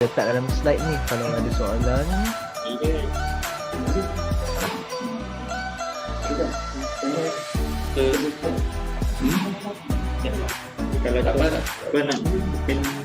letak dalam slide ni kalau ada soalan. Kalau tak apa, kau nak nanti ini.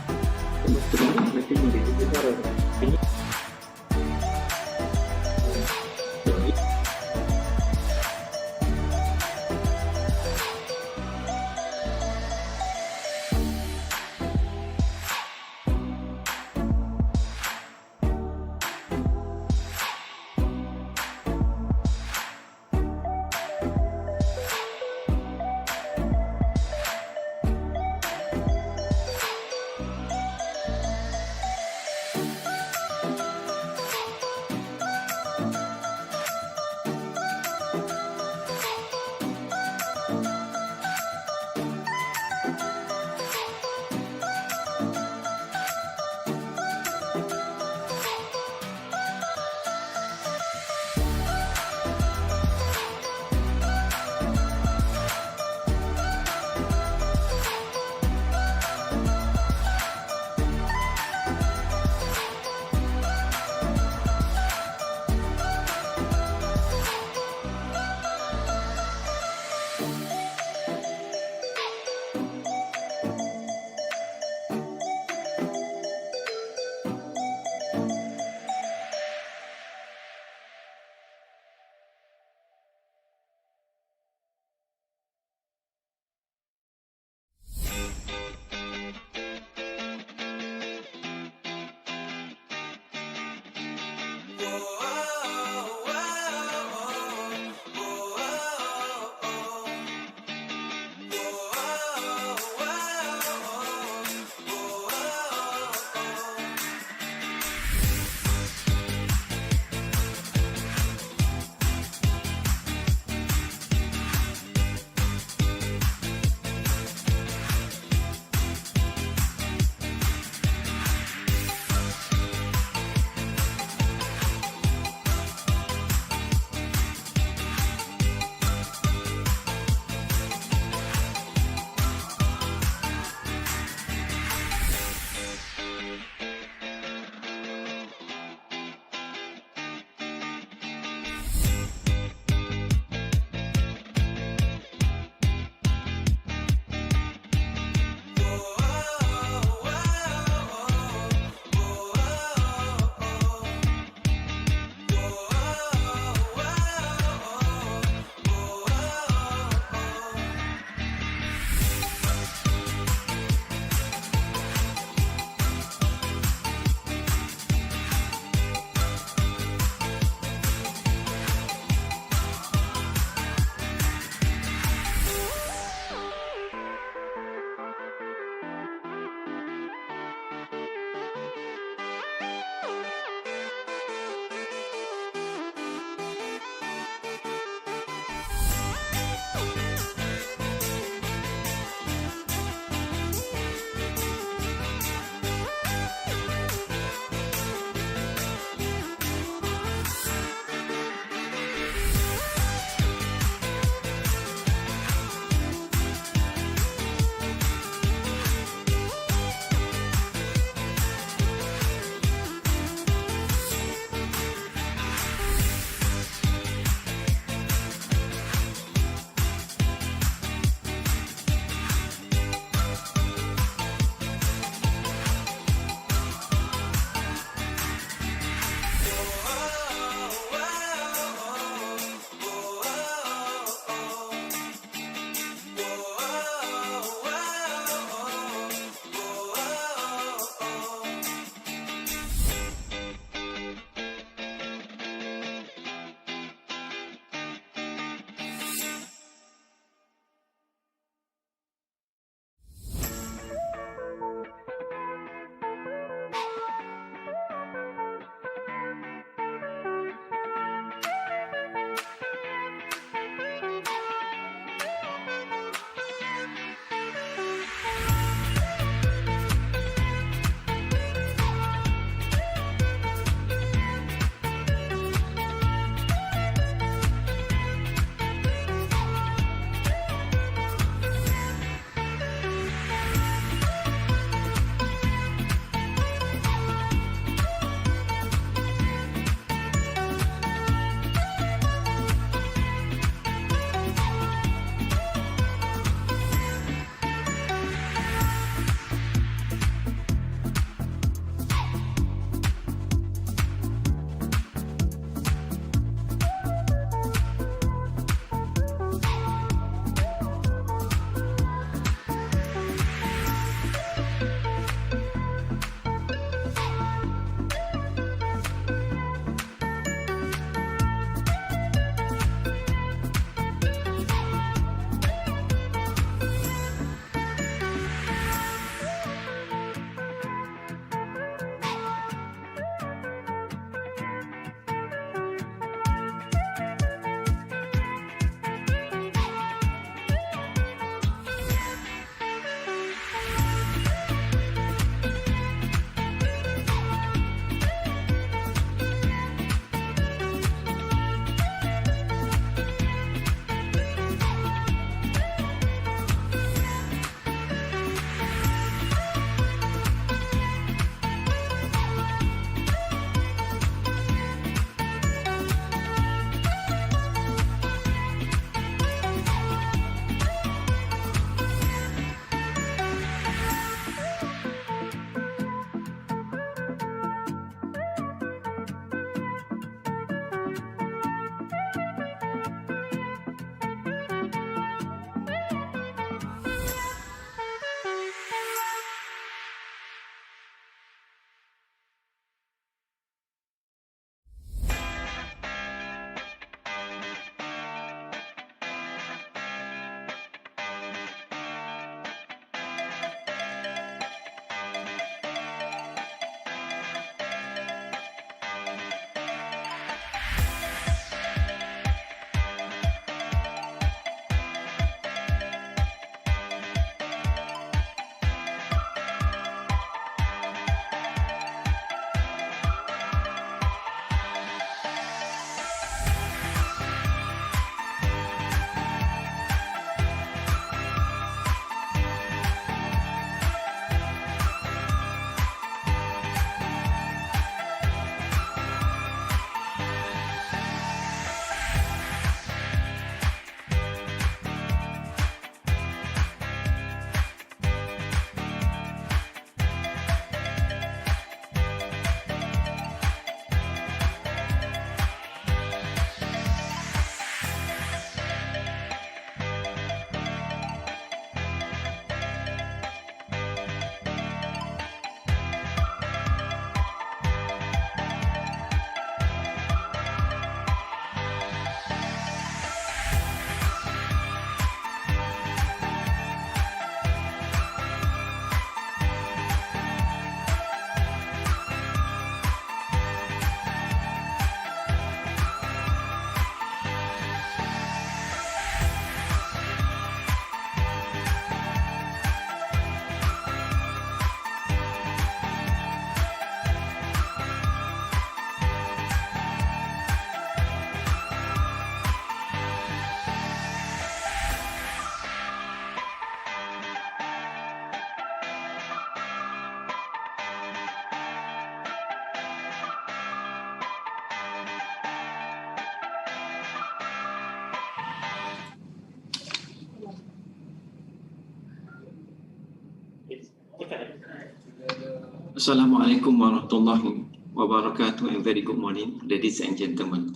Assalamualaikum warahmatullahi wabarakatuh and very good morning, ladies and gentlemen.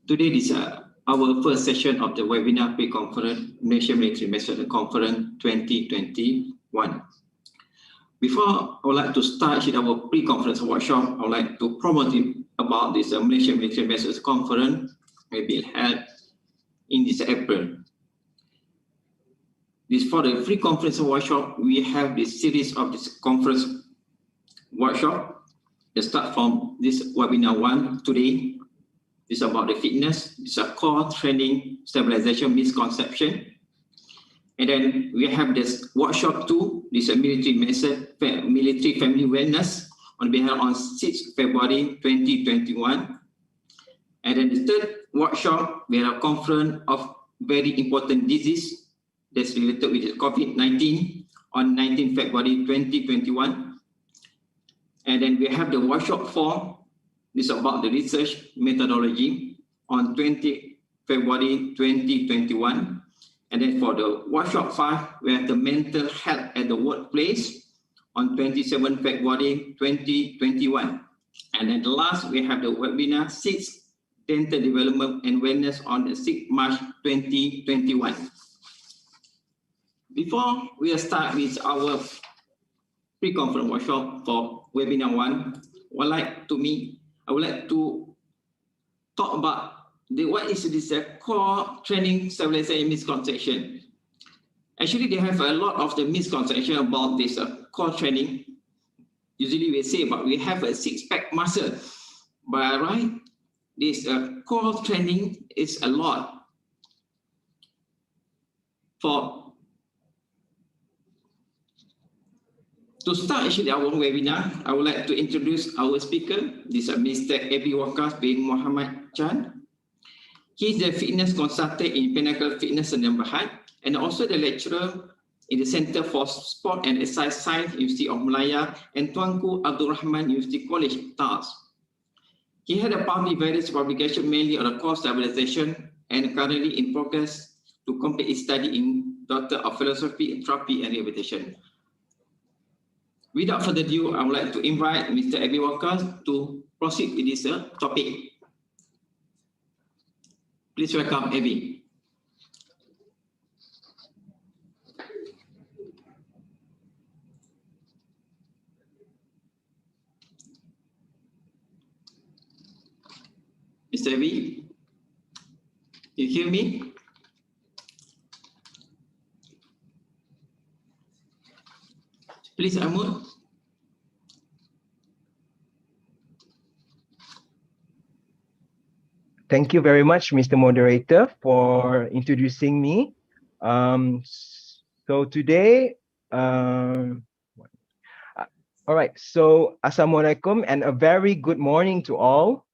Today is our first session of the webinar pre-conference Malaysia Military Method Conference 2021. Before I would like to start with our pre-conference workshop, I would like to promote about this Malaysia Military Methods Conference will be held in this April. This for the free conference workshop, we have this series of this conference workshop. Let's start from this webinar 1 today. This is about the fitness. This is a core training stabilization misconception. And then we have this workshop 2. This is a military method, military family wellness on behalf on 6th February 2021. And then the third workshop, we have a conference of very important disease that's related with COVID-19 on 19th February 2021. And then we have the workshop 4. This is about the research methodology on 20 February 2021. And then for the workshop 5, we have the mental health at the workplace on 27 February 2021. And then the last, we have the webinar 6, dental development and wellness on the 6th March 2021. Before we start with our pre-conference workshop for webinar 1, I would like to talk about what is this core training stabilization misconception. Actually, they have a lot of the misconception about this core training. Usually we say about we have a six-pack muscle, but right, this core training is a lot. To start actually our webinar, I would like to introduce our speaker. This is Mr. Abi Waqas bin Muhammad Chan. He is the fitness consultant in Pinnacle Fitness Sdn Bhd and also the lecturer in the Center for Sport and Exercise Science, University of Malaya, and Tuanku Abdul Rahman University College, TAS. He had a published various publications mainly on the core stabilization and currently in progress to complete his study in Doctor of Philosophy, Therapy and Rehabilitation. Without further ado, I would like to invite Mr. Abi Waqas to proceed with this topic. Please welcome Abi. Mr. Abi, you hear me? Please unmute. Thank you very much, Mr. Moderator, for introducing me. So today, all right, so Assalamualaikum and a very good morning to all.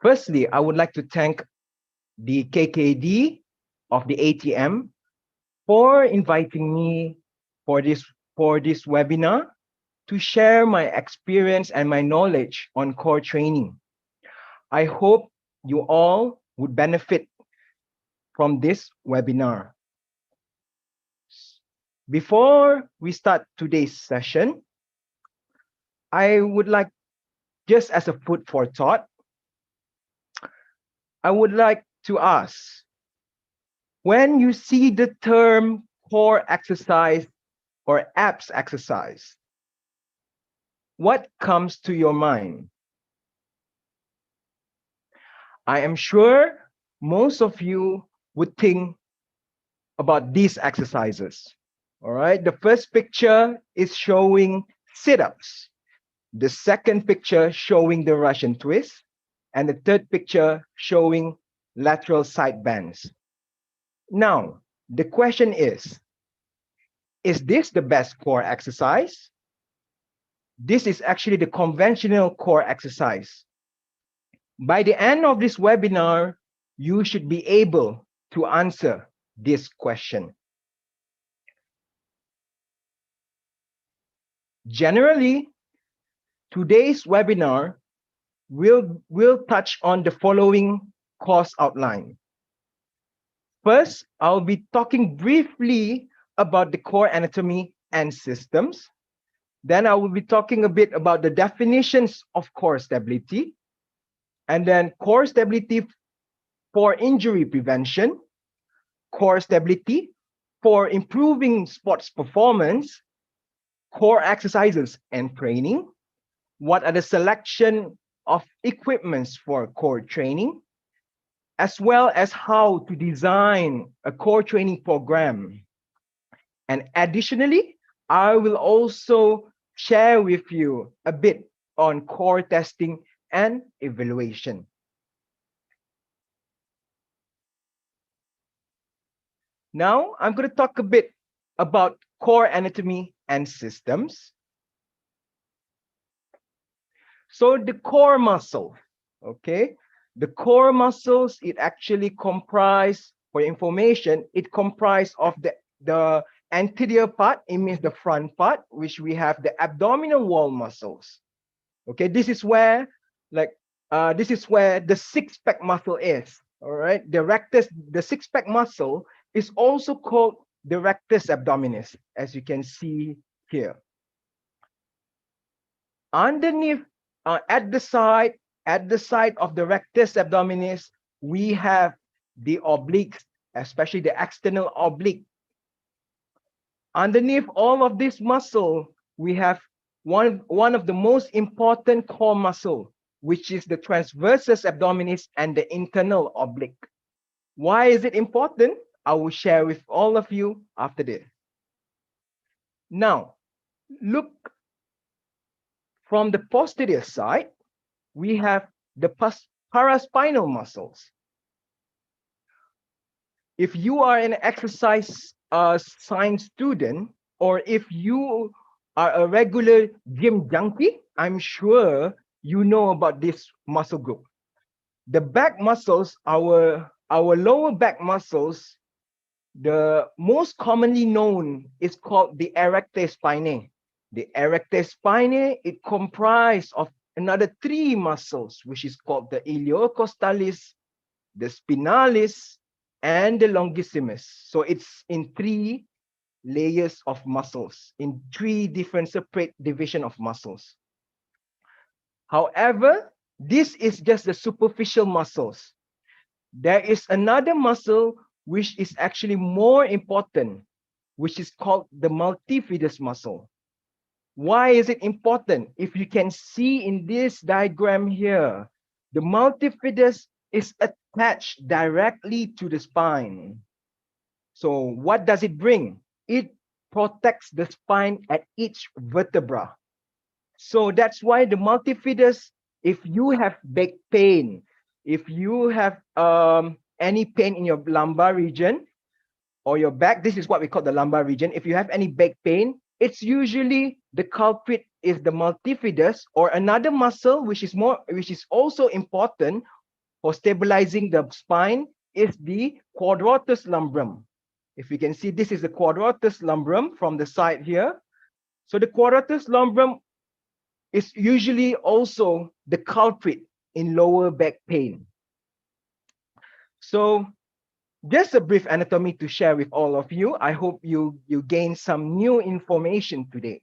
Firstly, I would like to thank the KKD of the ATM for inviting me for this webinar to share my experience and my knowledge on core training. I hope you all would benefit from this webinar. Before we start today's session, I would like, just as a food for thought, I would like to ask, when you see the term core exercise or abs exercise, what comes to your mind? I am sure most of you would think about these exercises. All right, the first picture is showing sit-ups. The second picture showing the Russian twist. And the third picture showing lateral side bends. Now, the question is this the best core exercise? This is actually the conventional core exercise. By the end of this webinar, you should be able to answer this question. Generally, today's webinar will touch on the following course outline. First, I'll be talking briefly about the core anatomy and systems. Then I will be talking a bit about the definitions of core stability, and then core stability for injury prevention, core stability for improving sports performance, core exercises and training, what are the selection of equipments for core training, as well as how to design a core training program. And additionally, I will also share with you a bit on core testing and evaluation. Now, I'm going to talk a bit about core anatomy and systems. So the core muscle, okay? The core muscles, it actually comprise, for information, it comprise of the anterior part, it means the front part, which we have the abdominal wall muscles. Okay, this is where the six-pack muscle is. All right, the six-pack muscle is also called the rectus abdominis, as you can see here. Underneath, at the side of the rectus abdominis, we have the obliques, especially the external oblique. Underneath all of this muscle, we have one of the most important core muscle, which is the transversus abdominis and the internal oblique. Why is it important? I will share with all of you after this. Now, look from the posterior side, we have the paraspinal muscles. If you are an exercise science student, or if you are a regular gym junkie, I'm sure you know about this muscle group. The back muscles, our lower back muscles, the most commonly known is called the erector spinae. The erector spinae, it comprises of another three muscles, which is called the iliocostalis, the spinalis, and the longissimus. So it's in three layers of muscles, in three different separate division of muscles. However, this is just the superficial muscles. There is another muscle which is actually more important, which is called the multifidus muscle. Why is it important? If you can see in this diagram here, the multifidus is attached directly to the spine. So what does it bring? It protects the spine at each vertebra. So that's why the multifidus, if you have back pain, if you have any pain in your lumbar region or your back, this is what we call the lumbar region. If you have any back pain, it's usually the culprit is the multifidus, or another muscle which is also important for stabilizing the spine is the quadratus lumborum. If you can see, this is the quadratus lumborum from the side here. So the quadratus lumborum is usually also the culprit in lower back pain. So just a brief anatomy to share with all of you. I hope you gain some new information today.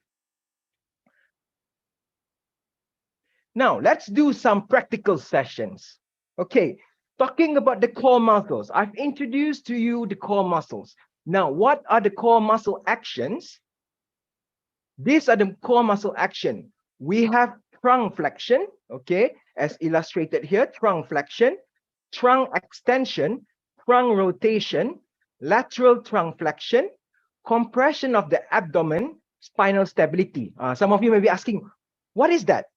Now, let's do some practical sessions. Okay, talking about the core muscles. I've introduced to you the core muscles. Now, what are the core muscle actions? These are the core muscle action. We have trunk flexion, okay, as illustrated here, trunk flexion, trunk extension, trunk rotation, lateral trunk flexion, compression of the abdomen, spinal stability. Some of you may be asking, what is that?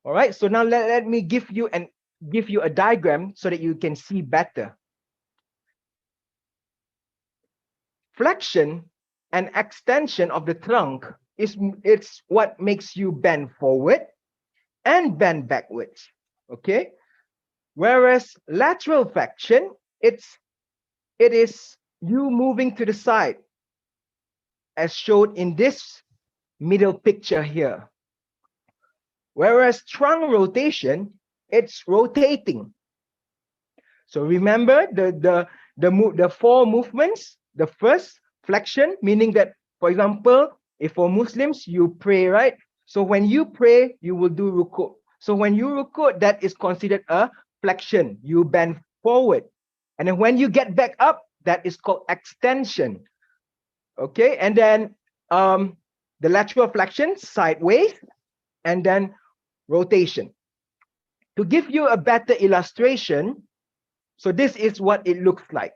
All right, so now let me give you a diagram so that you can see better. Flexion and extension of the trunk it's what makes you bend forward and bend backwards. Okay, whereas lateral flexion, it is you moving to the side, as shown in this middle picture here. Whereas trunk rotation, it's rotating. So remember the four movements. The first, flexion, meaning that, for example, If for Muslims, you pray, right? So when you pray, you will do ruku'. So when you ruku', that is considered a flexion. You bend forward. And then when you get back up, that is called extension. Okay, and then the lateral flexion, sideways, and then rotation. To give you a better illustration, so this is what it looks like.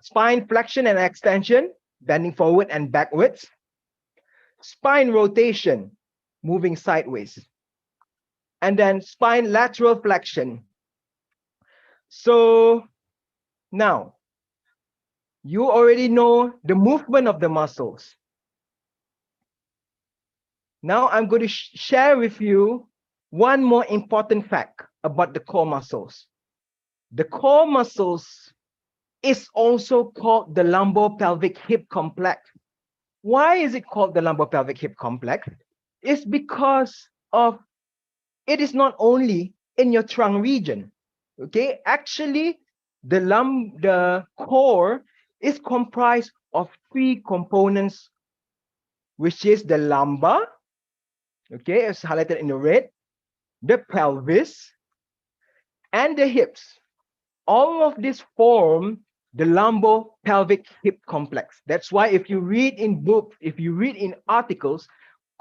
Spine flexion and extension, bending forward and backwards. Spine rotation, moving sideways. And then spine lateral flexion. So now, you already know the movement of the muscles. Now I'm going to share with you one more important fact about the core muscles. The core muscles is also called the lumbo-pelvic hip complex. Why is it called the lumbo-pelvic hip complex? It's because of it is not only in your trunk region. Okay, actually, the core is comprised of three components, which is the lumbar. Okay, it's highlighted in the red, the pelvis, and the hips. All of these form the lumbo-pelvic hip complex. That's why if you read in books, if you read in articles,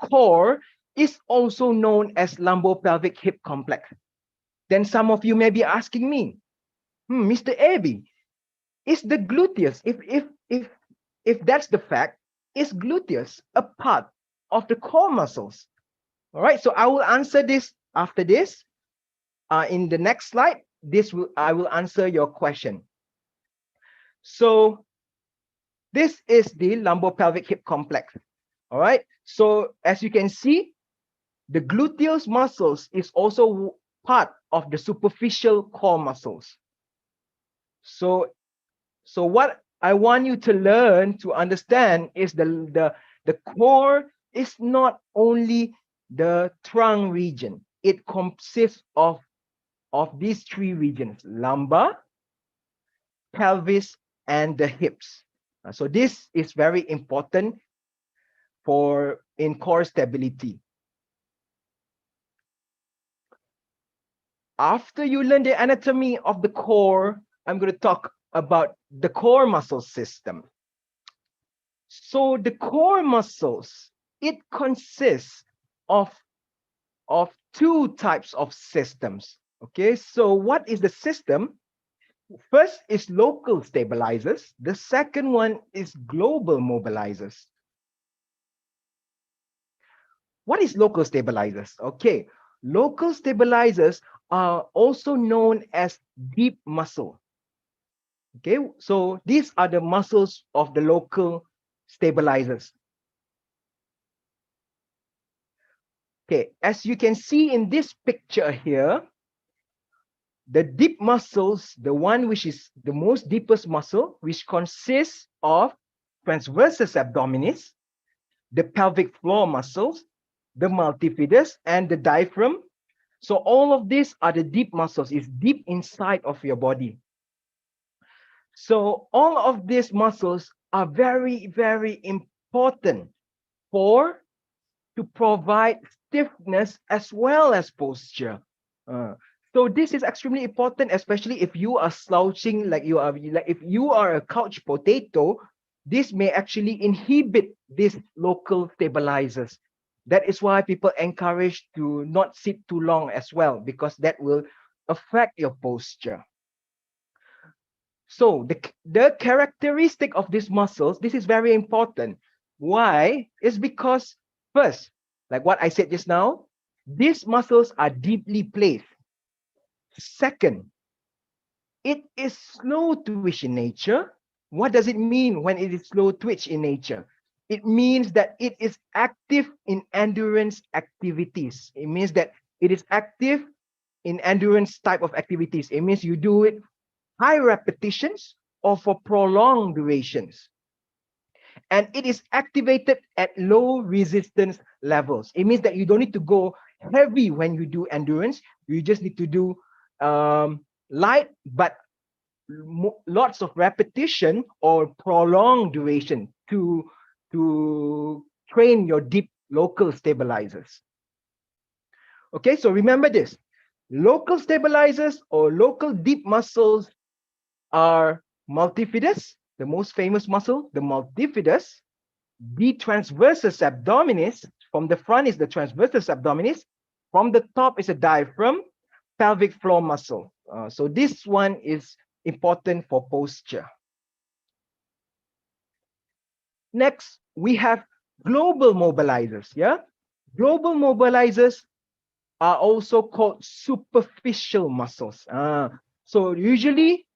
core is also known as lumbo-pelvic hip complex. Then some of you may be asking me, Mr. Abi, is the gluteus, if that's the fact, is gluteus a part of the core muscles? All right, so I will answer this after this. In the next slide, I will answer your question. So this is the lumbo-pelvic hip complex. All right, so as you can see, the gluteus muscles is also part of the superficial core muscles. So what I want you to learn to understand is the core is not only the trunk region. It consists of these three regions: lumbar, pelvis, and the hips. So this is very important for in core stability. After you learn the anatomy of the core, I'm going to talk about the core muscle system. So the core muscles, it consists of two types of systems. Okay, so what is the system? First is local stabilizers. The second one is global mobilizers. What is local stabilizers? Okay, local stabilizers are also known as deep muscle. Okay, so these are the muscles of the local stabilizers. Okay, as you can see in this picture here, the deep muscles, the one which is the most deepest muscle, which consists of transversus abdominis, the pelvic floor muscles, the multifidus, and the diaphragm. So all of these are the deep muscles, is deep inside of your body. So all of these muscles are very, very important to provide stiffness as well as posture. So this is extremely important, especially if you are slouching, like if you are a couch potato, this may actually inhibit these local stabilizers. That is why people encourage to not sit too long as well, because that will affect your posture. So the characteristic of these muscles, this is very important. Why? It's because first, like what I said just now, these muscles are deeply placed. Second, it is slow twitch in nature. What does it mean when it is slow twitch in nature? It means that it is active in endurance activities. It means that it is active in endurance type of activities. It means you do it high repetitions or for prolonged durations. And it is activated at low resistance levels. It means that you don't need to go heavy when you do endurance. You just need to do light, but lots of repetition or prolonged duration to train your deep local stabilizers. Okay, so remember this. Local stabilizers or local deep muscles are multifidus, the most famous muscle, the multifidus, the transversus abdominis. From the front is the transversus abdominis. From the top is a diaphragm, pelvic floor muscle. So this one is important for posture. Next, we have global mobilizers. Yeah, global mobilizers are also called superficial muscles. So usually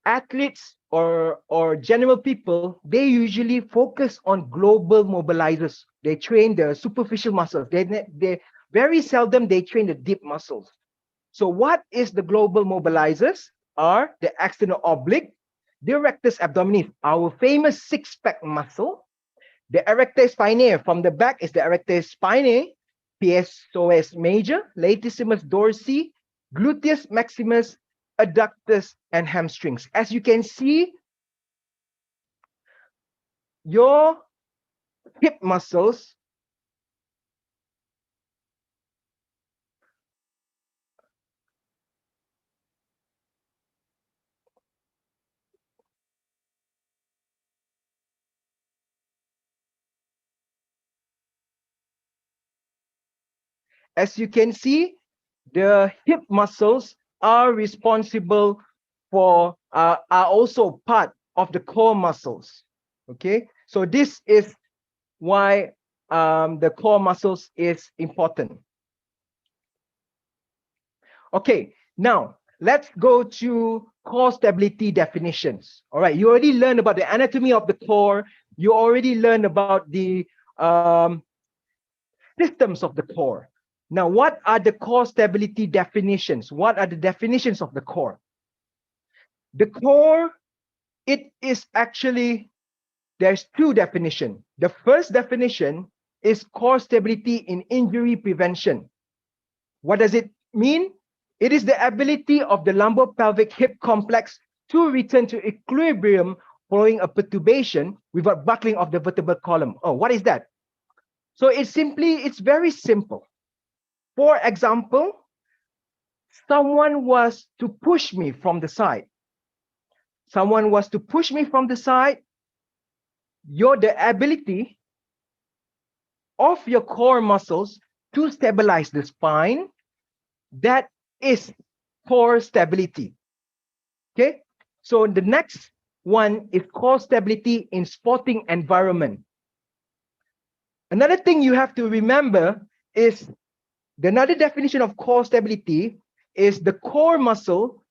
athletes or general people, they usually focus on global mobilizers. They train the superficial muscles. They very seldom they train the deep muscles. So what is the global mobilizers? Are the external oblique, the rectus abdominis, our famous six-pack muscle. The erector spinae, from the back is the erector spinae, psoas major, latissimus dorsi, gluteus maximus, adductors, and hamstrings. As you can see, your hip muscles as you can see, the hip muscles are responsible for, are also part of the core muscles. Okay, so this is why the core muscles is important. Okay, now let's go to core stability definitions. All right, you already learned about the anatomy of the core. You already learned about the systems of the core. Now, what are the core stability definitions? What are the definitions of the core? The core, it is actually, there's two definitions. The first definition is core stability in injury prevention. What does it mean? It is the ability of the lumbo-pelvic hip complex to return to equilibrium following a perturbation without buckling of the vertebral column. Oh, what is that? So it's very simple. For example, someone was to push me from the side. Someone was to push me from the side. The ability of your core muscles to stabilize the spine, that is core stability. Okay, so the next one is core stability in sporting environment. Another thing you have to remember is another definition of core stability is the core muscle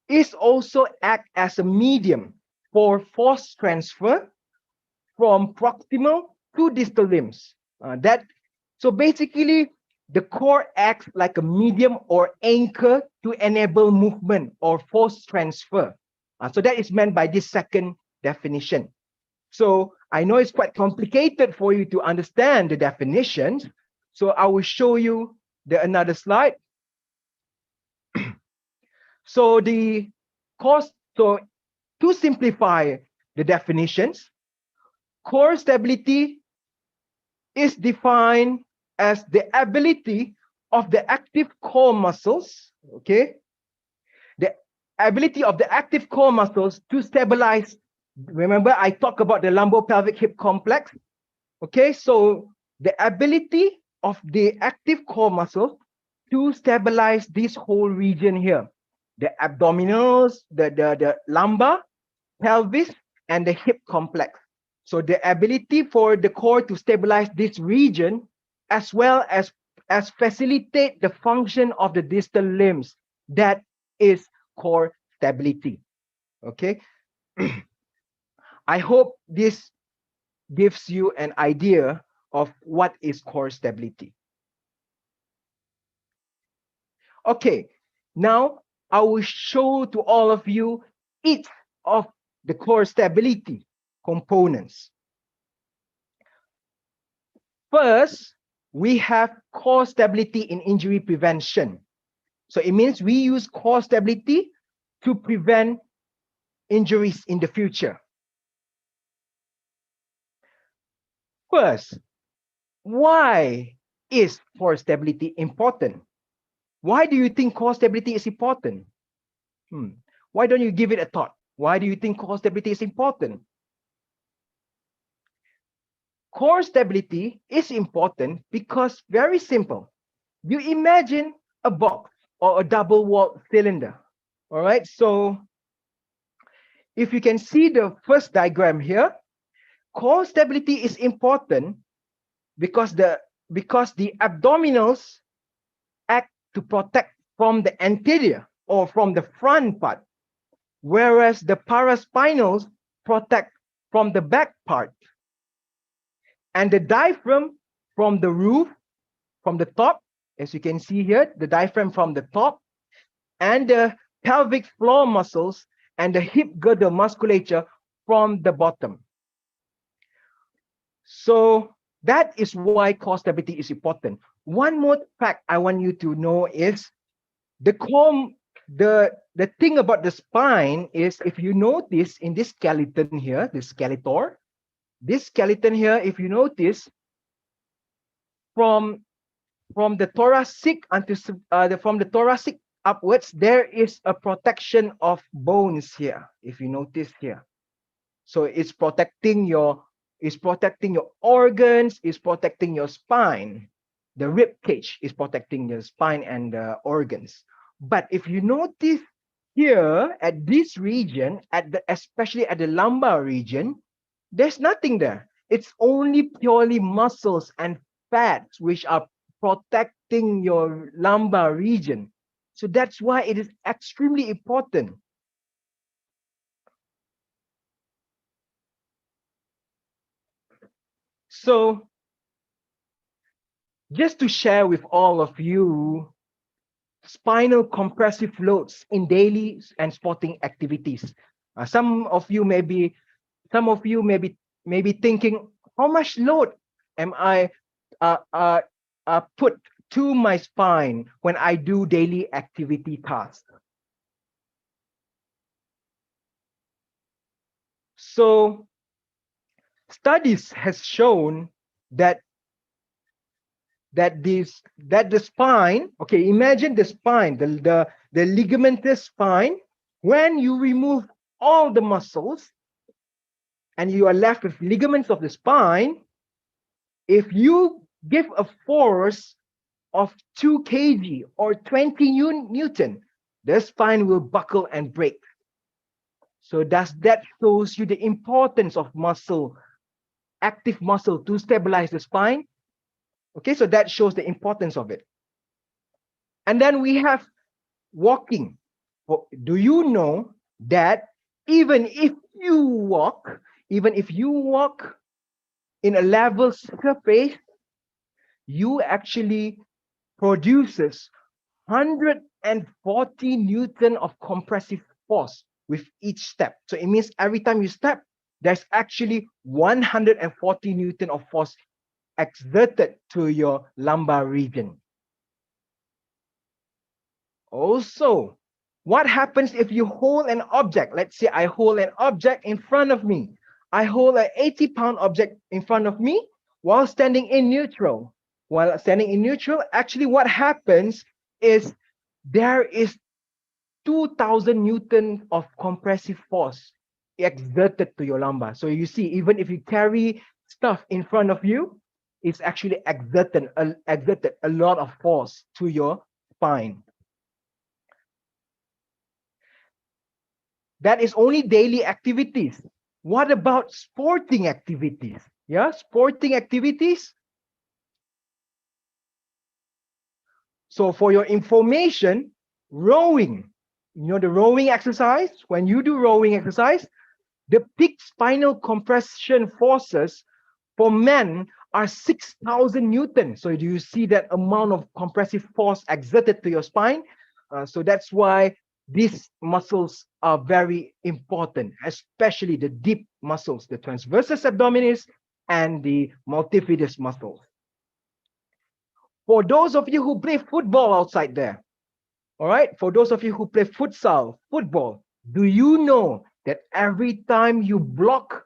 is also act as a medium for force transfer from proximal to distal limbs. So basically, the core acts like a medium or anchor to enable movement or force transfer. So that is meant by this second definition. So I know it's quite complicated for you to understand the definitions. So I will show you another slide. So to simplify the definitions, core stability is defined as the ability of the active core muscles, okay? The ability of the active core muscles to stabilize. Remember, I talked about the lumbo-pelvic hip complex, okay? So the ability of the active core muscle to stabilize this whole region here, the abdominals, the lumbar, pelvis, and the hip complex. So the ability for the core to stabilize this region, as well as facilitate the function of the distal limbs, that is core stability. Okay. I hope this gives you an idea of what is core stability. Okay, now I will show to all of you each of the core stability components. First, we have core stability in injury prevention. So it means we use core stability to prevent injuries in the future. First, why is core stability important? Why do you think core stability is important? Why don't you give it a thought? Why do you think core stability is important? Core stability is important because, very simple, you imagine a box or a double-walled cylinder. All right, so if you can see the first diagram here, core stability is important because the abdominals act to protect from the anterior or from the front part, whereas the paraspinals protect from the back part, and the diaphragm from the roof, from the top, as you can see here, the diaphragm from the top, and the pelvic floor muscles and the hip girdle musculature from the bottom. So that is why core stability is important. One more fact I want you to know is the thing about the spine is, if you notice in this skeleton here, this skeleton here, if you notice, from the thoracic from the thoracic upwards, there is a protection of bones here. If you notice here, so it's protecting your organs, it's protecting your spine. The rib cage is protecting your spine and the organs. But if you notice here at this region, especially at the lumbar region, there's nothing there. It's only purely muscles and fats which are protecting your lumbar region. So that's why it is extremely important. So just to share with all of you, spinal compressive loads in daily and sporting activities. Some of you may be thinking, how much load am I put to my spine when I do daily activity tasks? So studies has shown that the spine, okay, imagine the spine, the ligamentous spine, when you remove all the muscles and you are left with ligaments of the spine, if you give a force of 2 kg or 20 Newton, the spine will buckle and break. So that shows you the importance of muscle, active muscle, to stabilize the spine. Okay, so that shows the importance of it. And then we have walking. Do you know that even if you walk in a level surface, you actually produces 140 Newton of compressive force with each step. So it means every time you step, there's actually 140 Newton of force exerted to your lumbar region. Also, what happens if you hold an object? Let's say I hold an object in front of me. I hold an 80-pound object in front of me while standing in neutral. While standing in neutral, actually what happens is there is 2,000 Newton of compressive force exerted to your lumbar. So you see, even if you carry stuff in front of you, it's actually exerted a lot of force to your spine. That is only daily activities. What about sporting activities? Yeah, sporting activities. So for your information, rowing, you know the rowing exercise? When you do rowing exercise, the peak spinal compression forces for men are 6,000 Newton. So do you see that amount of compressive force exerted to your spine? So that's why these muscles are very important, especially the deep muscles, the transversus abdominis and the multifidus muscles. For those of you who play football outside there, all right, for those of you who play football, do you know that every time you block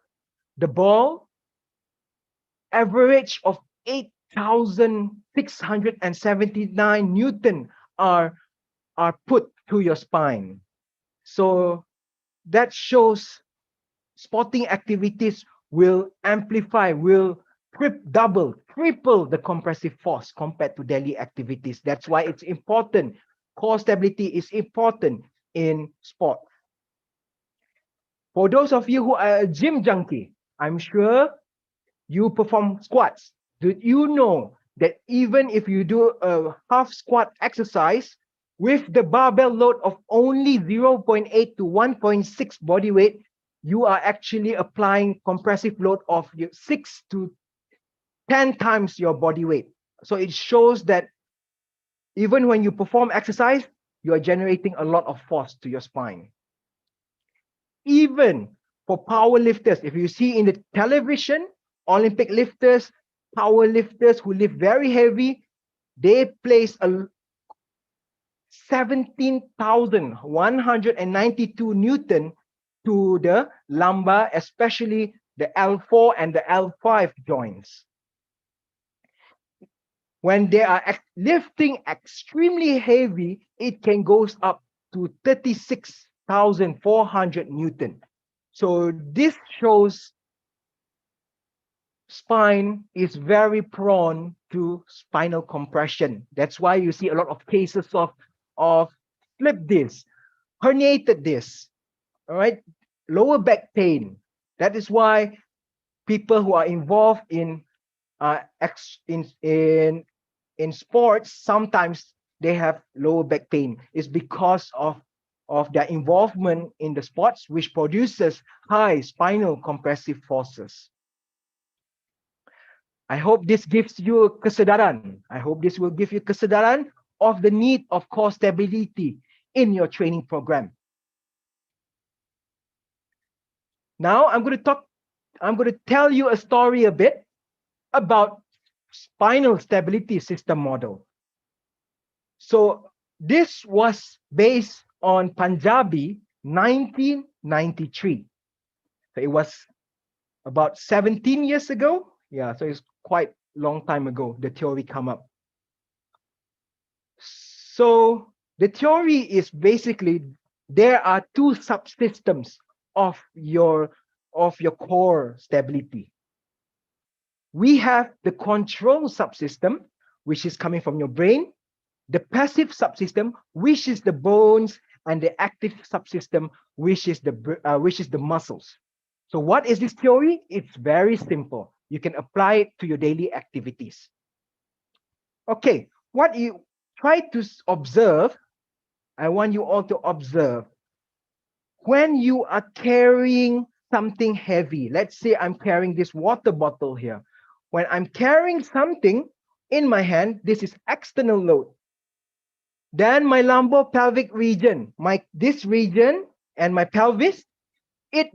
the ball, average of 8 1,679 Newton are put to your spine. So that shows sporting activities will amplify, will double, triple the compressive force compared to daily activities. That's why it's important. Core stability is important in sport. For those of you who are a gym junkie, I'm sure you perform squats. Do you know that even if you do a half squat exercise with the barbell load of only 0.8 to 1.6 body weight, you are actually applying compressive load of 6 to 10 times your body weight. So it shows that even when you perform exercise, you are generating a lot of force to your spine. Even for power lifters, if you see in the television, Olympic lifters, power lifters who lift very heavy, they place a 17,192 Newton to the lumbar, especially the L4 and the L5 joints. When they are lifting extremely heavy, it can go up to 36,400 Newton. So this shows spine is very prone to spinal compression. That's why you see a lot of cases of slip disc, herniated disc, all right, lower back pain. That is why people who are involved in in sports, sometimes they have lower back pain. It's because of their involvement in the sports, which produces high spinal compressive forces. I hope this gives you kesadaran. I hope this will give you kesadaran of the need of core stability in your training program. Now I'm going to tell you a story a bit about spinal stability system model. So this was based on Punjabi 1993. So it was about 17 years ago. Yeah, so it's quite long time ago the theory come up. So the theory is basically there are two subsystems of your core stability. We have the control subsystem, which is coming from your brain, the passive subsystem, which is the bones, and the active subsystem, which is the muscles. So what is this theory? It's very simple. You can apply it to your daily activities. Okay, what you try to observe, I want you all to observe when you are carrying something heavy. Let's say I'm carrying this water bottle here. When I'm carrying something in my hand, this is external load. Then my lumbo-pelvic region, this region and my pelvis, it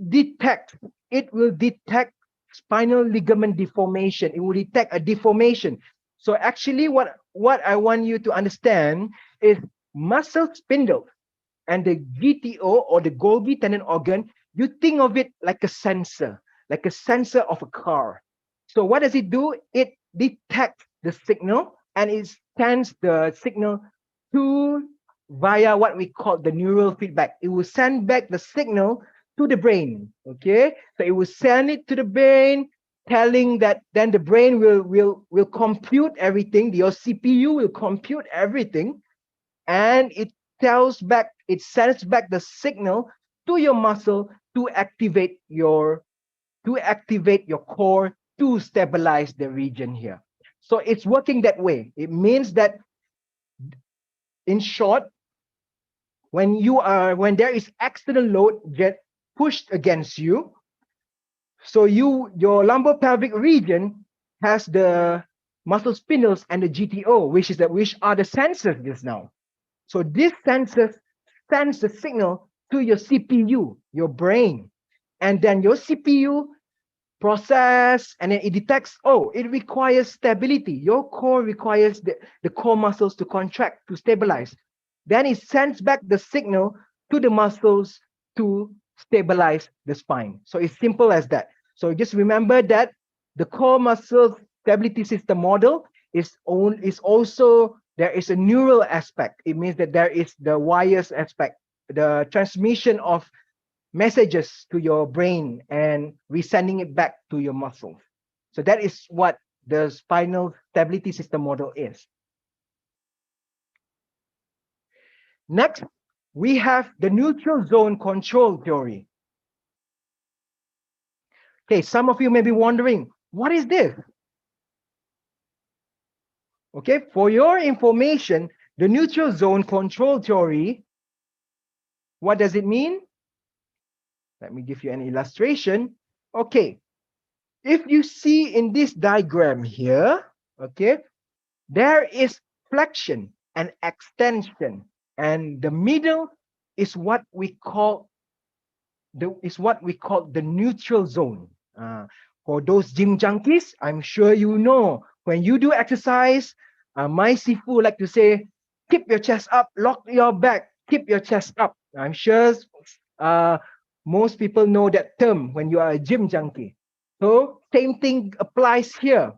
will detect spinal ligament deformation. It will detect a deformation. So actually what I want you to understand is muscle spindle and the GTO or the Golgi tendon organ, you think of it like a sensor of a car. So what does it do? It detects the signal and it sends the signal via what we call the neural feedback. It will send back the signal to the brain. Okay, so it will send it to the brain, telling that then the brain will compute everything. Your CPU will compute everything, and it sends back the signal to your muscle to activate your core to stabilize the region here. So it's working that way. It means that, in short, when there is external load get pushed against you, so your lumbo-pelvic region has the muscle spindles and the GTO, which are the sensors just now. So this sensors sends the signal to your CPU, your brain, and then your CPU process, and then it detects, it requires stability. Your core requires the core muscles to contract, to stabilize. Then it sends back the signal to the muscles to stabilize the spine. So it's simple as that. So just remember that the core muscles stability system model is also there is a neural aspect. It means that there is the wires aspect, the transmission of messages to your brain and resending it back to your muscles. So that is what the spinal stability system model is. Next, we have the neutral zone control theory. Okay, some of you may be wondering, what is this? Okay, for your information, the neutral zone control theory, what does it mean? Let me give you an illustration. Okay, if you see in this diagram here, okay, there is flexion and extension, and the middle is what we call the neutral zone. For those gym junkies, I'm sure you know when you do exercise, my sifu like to say, keep your chest up, lock your back, keep your chest up. I'm sure most people know that term when you are a gym junkie. So same thing applies here.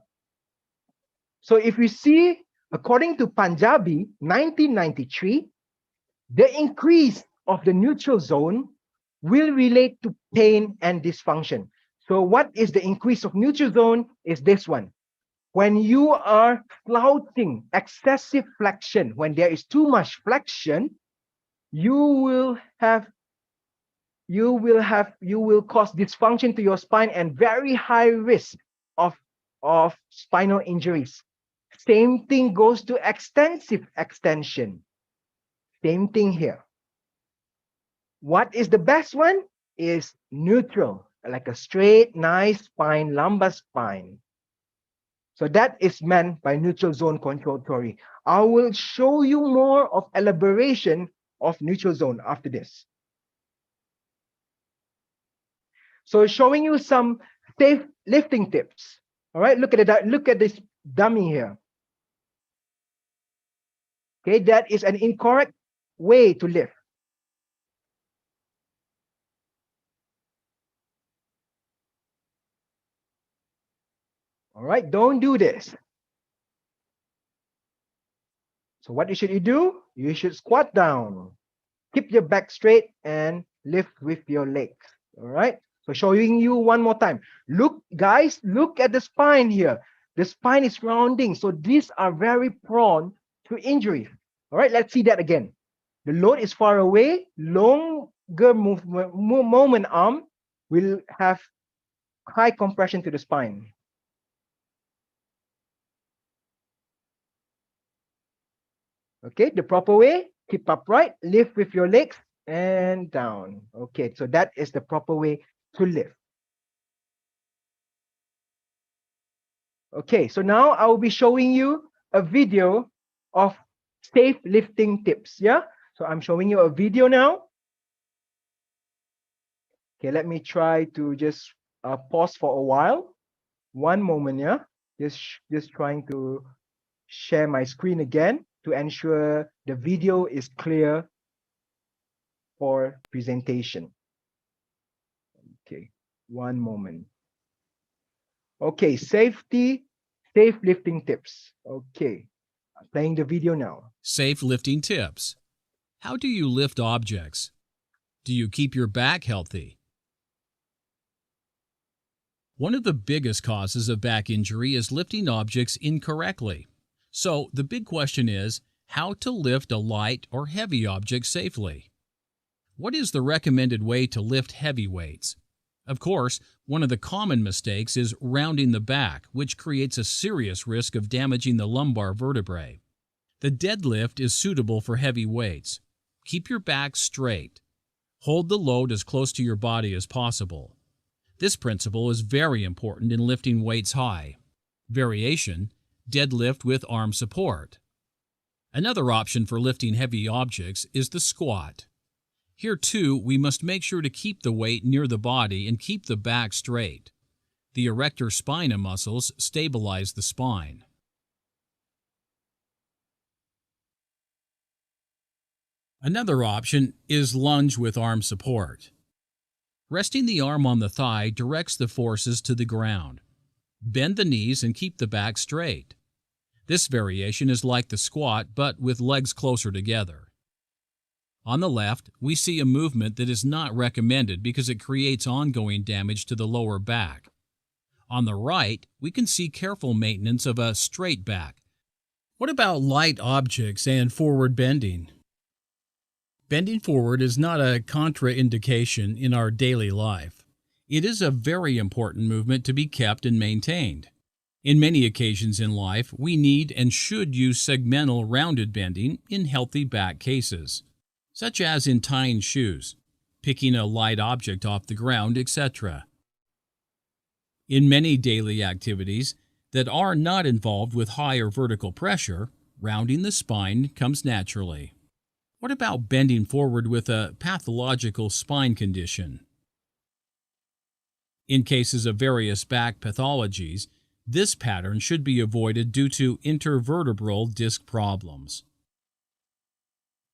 So if you see, according to Punjabi, 1993, the increase of the neutral zone will relate to pain and dysfunction. So what is the increase of neutral zone is this one. When you are slouching, excessive flexion, when there is too much flexion, you will cause dysfunction to your spine and very high risk of spinal injuries. Same thing goes to extensive extension. Same thing here. What is the best one? Is neutral, like a straight, nice spine, lumbar spine. So that is meant by neutral zone control theory. I will show you more of elaboration of neutral zone after this. So showing you some safe lifting tips. All right, look at this dummy here. Okay, that is an incorrect way to lift. All right, don't do this. So what should you do? You should squat down. Keep your back straight and lift with your legs. All right. So showing you one more time. Look, guys, look at the spine here. The spine is rounding. So these are very prone to injury. All right, let's see that again. The load is far away. Longer moment arm will have high compression to the spine. Okay, the proper way, keep upright, lift with your legs and down. Okay, so that is the proper way to lift. Okay, so now I will be showing you a video of safe lifting tips. Yeah, so I'm showing you a video now. Okay, let me try to just pause for a while. One moment, yeah. Just trying to share my screen again to ensure the video is clear for presentation. Okay, one moment. Okay, safe lifting tips. Okay, I'm playing the video now. Safe lifting tips. How do you lift objects? Do you keep your back healthy? One of the biggest causes of back injury is lifting objects incorrectly. So the big question is how to lift a light or heavy object safely. What is the recommended way to lift heavy weights? Of course, one of the common mistakes is rounding the back, which creates a serious risk of damaging the lumbar vertebrae. The deadlift is suitable for heavy weights. Keep your back straight. Hold the load as close to your body as possible. This principle is very important in lifting weights high. Variation: deadlift with arm support. Another option for lifting heavy objects is the squat. Here too, we must make sure to keep the weight near the body and keep the back straight. The erector spinae muscles stabilize the spine. Another option is lunge with arm support. Resting the arm on the thigh directs the forces to the ground. Bend the knees and keep the back straight. This variation is like the squat, but with legs closer together. On the left, we see a movement that is not recommended because it creates ongoing damage to the lower back. On the right, we can see careful maintenance of a straight back. What about light objects and forward bending? Bending forward is not a contraindication in our daily life. It is a very important movement to be kept and maintained. In many occasions in life, we need and should use segmental rounded bending in healthy back cases, such as in tying shoes, picking a light object off the ground, etc. In many daily activities that are not involved with high or vertical pressure, rounding the spine comes naturally. What about bending forward with a pathological spine condition? In cases of various back pathologies, this pattern should be avoided due to intervertebral disc problems.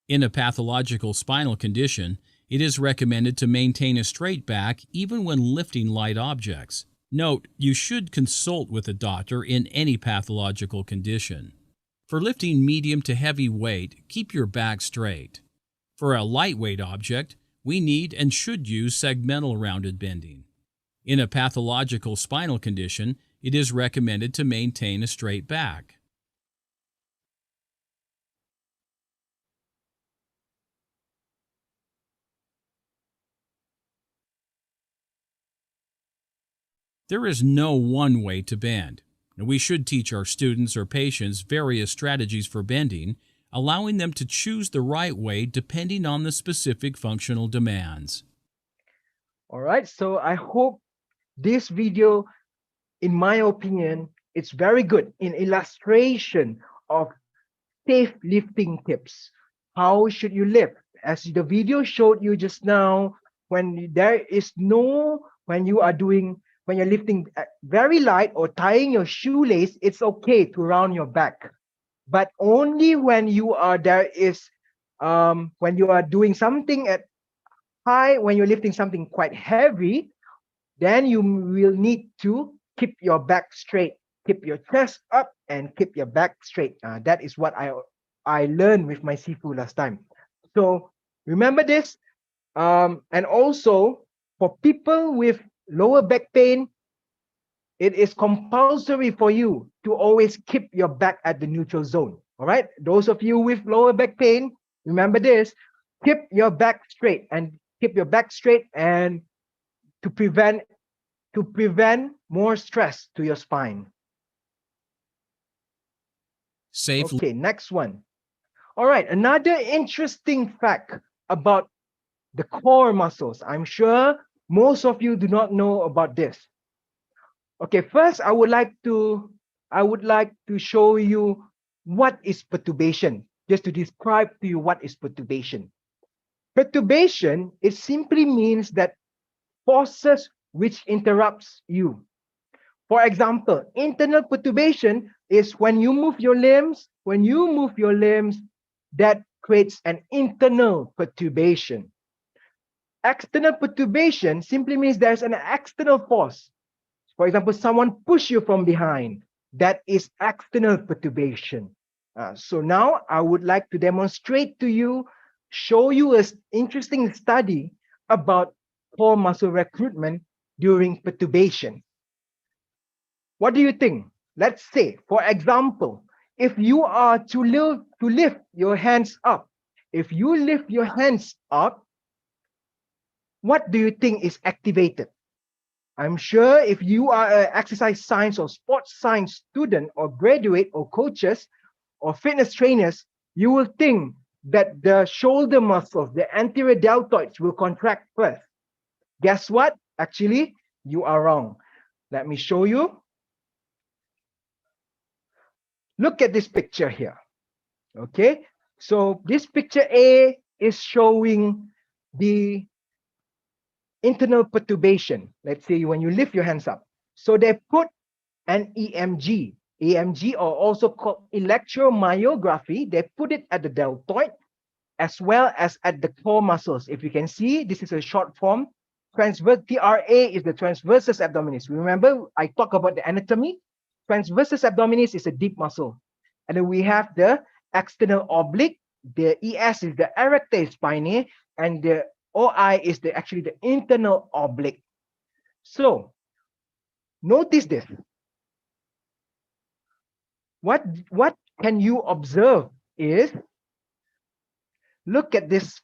In a pathological spinal condition, it is recommended to maintain a straight back even when lifting light objects. Note, you should consult with a doctor in any pathological condition. For lifting medium to heavy weight, keep your back straight. For a lightweight object, we need and should use segmental rounded bending. In a pathological spinal condition, it is recommended to maintain a straight back. There is no one way to bend. We should teach our students or patients various strategies for bending, allowing them to choose the right way depending on the specific functional demands. All right, so I hope this video, in my opinion, it's very good in illustration of safe lifting tips. How should you lift? As the video showed you just now, when you're lifting very light or tying your shoelace, it's okay to round your back. But only when you are doing something at high, when you're lifting something quite heavy, then you will need to keep your back straight, keep your chest up, and keep your back straight. That is what I learned with my Sifu last time. So remember this. And also for people with lower back pain, it is compulsory for you to always keep your back at the neutral zone. All right. Those of you with lower back pain, remember this. Keep your back straight and to prevent more stress to your spine. Safely. Okay, next one. All right, another interesting fact about the core muscles. I'm sure most of you do not know about this. Okay, first I would like to show you what is perturbation, just to describe to you what is perturbation. Perturbation, it simply means that forces which interrupts you. For example, internal perturbation is when you move your limbs, that creates an internal perturbation. External perturbation simply means there's an external force. For example, someone push you from behind. That is external perturbation. So now I would like to demonstrate to you, show you an interesting study about core muscle recruitment during perturbation. What do you think? Let's say, for example, if you are to lift your hands up, what do you think is activated? I'm sure if you are an exercise science or sports science student or graduate or coaches or fitness trainers, you will think that the shoulder muscles, the anterior deltoids will contract first. Guess what? Actually, you are wrong. Let me show you. Look at this picture here. Okay, so this picture A is showing the internal perturbation. Let's say when you lift your hands up. So they put an EMG, or also called electromyography. They put it at the deltoid as well as at the core muscles. If you can see, this is a short form. transverse TRA is the transversus abdominis. Remember, I talked about the anatomy. Transversus abdominis is a deep muscle. And then we have the external oblique. The ES is the erector spinae, and the OI is actually the internal oblique. So notice this. What can you observe is, look at this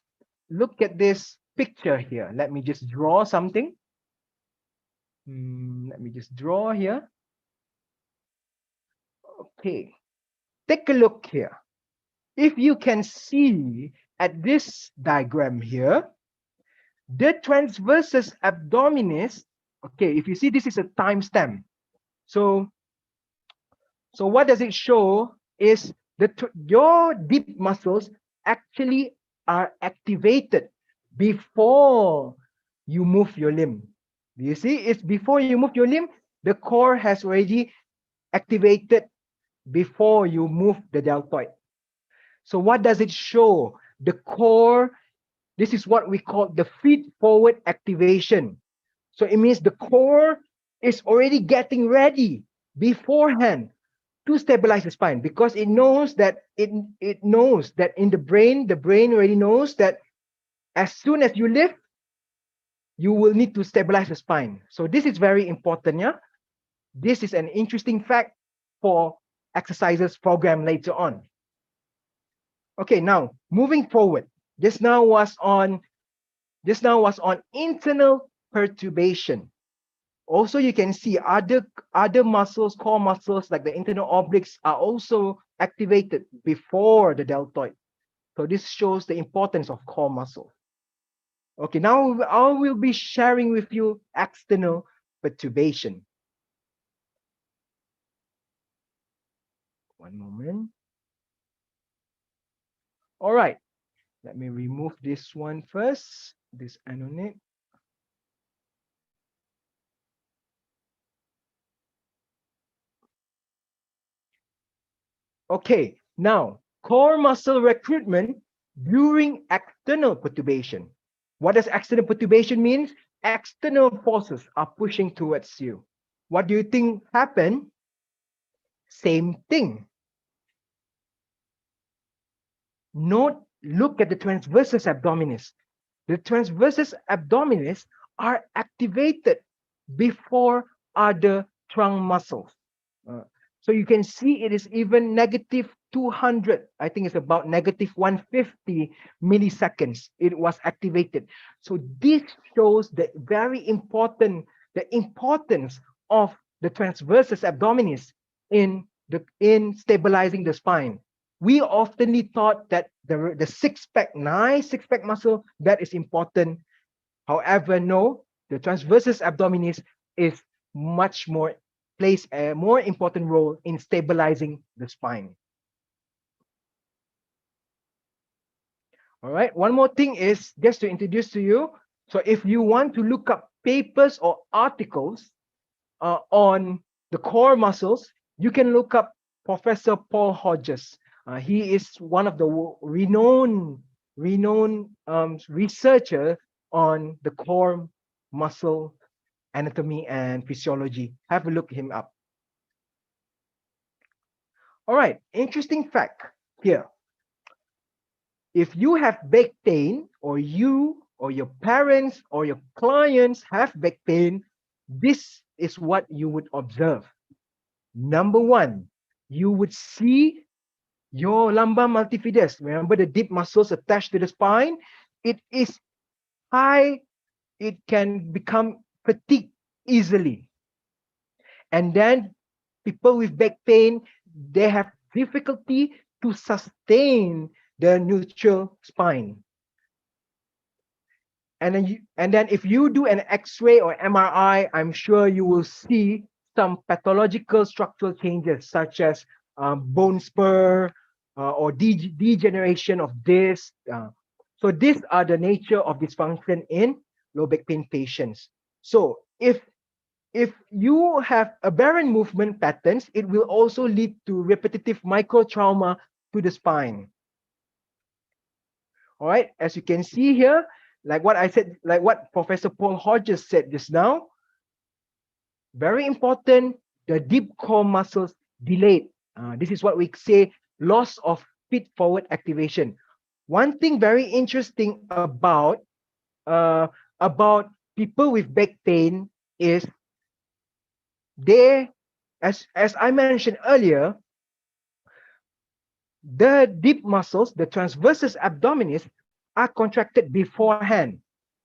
picture here. Let me just draw something. Let me just draw here. Okay, take a look here. If you can see at this diagram here, the transversus abdominis, okay, if you see, this is a timestamp. So what does it show is that your deep muscles actually are activated before you move your limb. Do you see? It's before you move your limb, the core has already activated before you move the deltoid. So what does it show? The core, this is what we call the feed-forward activation. So it means the core is already getting ready beforehand to stabilize the spine, because it knows that it knows that in the brain already knows that as soon as you lift, you will need to stabilize the spine. So this is very important, yeah? This is an interesting fact for exercises program later on. Okay, now moving forward. This now was on internal perturbation. Also, you can see other muscles, core muscles like the internal obliques are also activated before the deltoid. So this shows the importance of core muscle. Okay, now I will be sharing with you external perturbation. One moment. All right, let me remove this one first, this anonate. Okay, now core muscle recruitment during external perturbation. What does external perturbation mean? External forces are pushing towards you. What do you think happened? Same thing. Look at the transversus abdominis. The transversus abdominis are activated before other trunk muscles. So you can see it is even negative 200. I think it's about negative 150 milliseconds. It was activated. So this shows the importance of the transversus abdominis in stabilizing the spine. We often thought that the six-pack muscle, that is important. However, no, the transversus abdominis is plays a more important role in stabilizing the spine. All right, one more thing is just to introduce to you. So if you want to look up papers or articles on the core muscles, you can look up Professor Paul Hodges. He is one of the renowned researcher on the core muscle anatomy and physiology. Have a look him up. All right, interesting fact here. If you have back pain, or you or your parents or your clients have back pain, this is what you would observe. Number one, you would see your lumbar multifidus. Remember the deep muscles attached to the spine? It is high. It can become fatigued easily. And then people with back pain, they have difficulty to sustain the neutral spine. And then if you do an X-ray or MRI, I'm sure you will see some pathological structural changes such as bone spur or degeneration of disc. So these are the nature of dysfunction in low back pain patients. So if you have aberrant movement patterns, it will also lead to repetitive microtrauma to the spine. All right, as you can see here, like what I said, like what Professor Paul Hodges said just now, very important, the deep core muscles delayed. This is what we say, loss of feet forward activation. One thing very interesting about people with back pain is they, as I mentioned earlier, the deep muscles, the transversus abdominis, are contracted beforehand.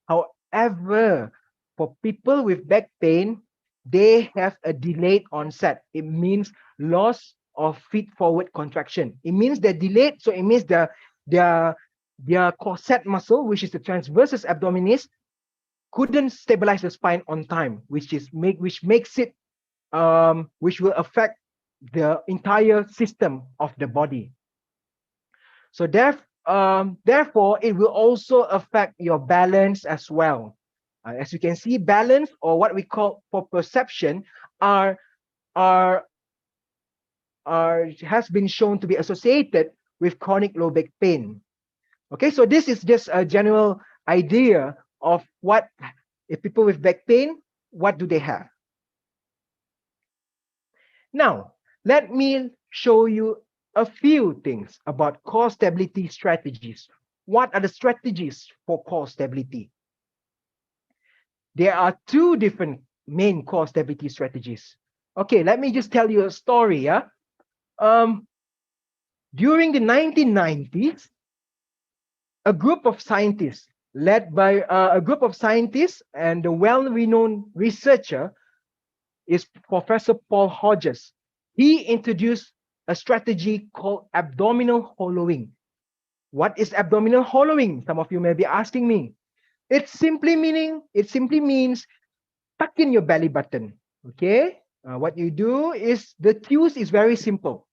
However, for people with back pain, they have a delayed onset. It means loss of feet forward contraction. It means they're delayed, so it means their corset muscle, which is the transversus abdominis, couldn't stabilize the spine on time, which makes it which will affect the entire system of the body. So therefore, it will also affect your balance as well. As you can see, balance, or what we call proprioception, are are has been shown to be associated with chronic low back pain. Okay, so this is just a general idea of what, if people with back pain, what do they have? Now, let me show you a few things about core stability strategies. What are the strategies for core stability? There are two different main core stability strategies. Okay, let me just tell you a story. Yeah, during the 1990s, a group of scientists led by a group of scientists, and the well-renowned researcher is Professor Paul Hodges. He introduced a strategy called abdominal hollowing. What is abdominal hollowing? Some of you may be asking me. It simply means tuck in your belly button. Okay? What you do is, the cues is very simple.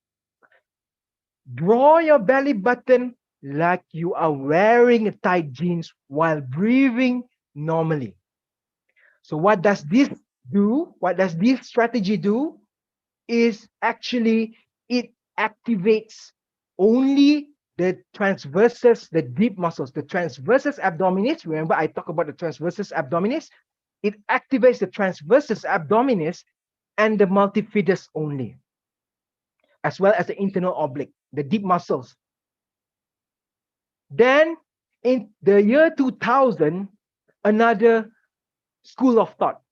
Draw your belly button like you are wearing a tight jeans while breathing normally. So what does this do? What does this strategy do? Is actually, it activates only the transversus, the deep muscles, the transversus abdominis. Remember, I talk about the transversus abdominis. It activates the transversus abdominis and the multifidus only, as well as the internal oblique, the deep muscles. Then, in the year 2000, another school of thought,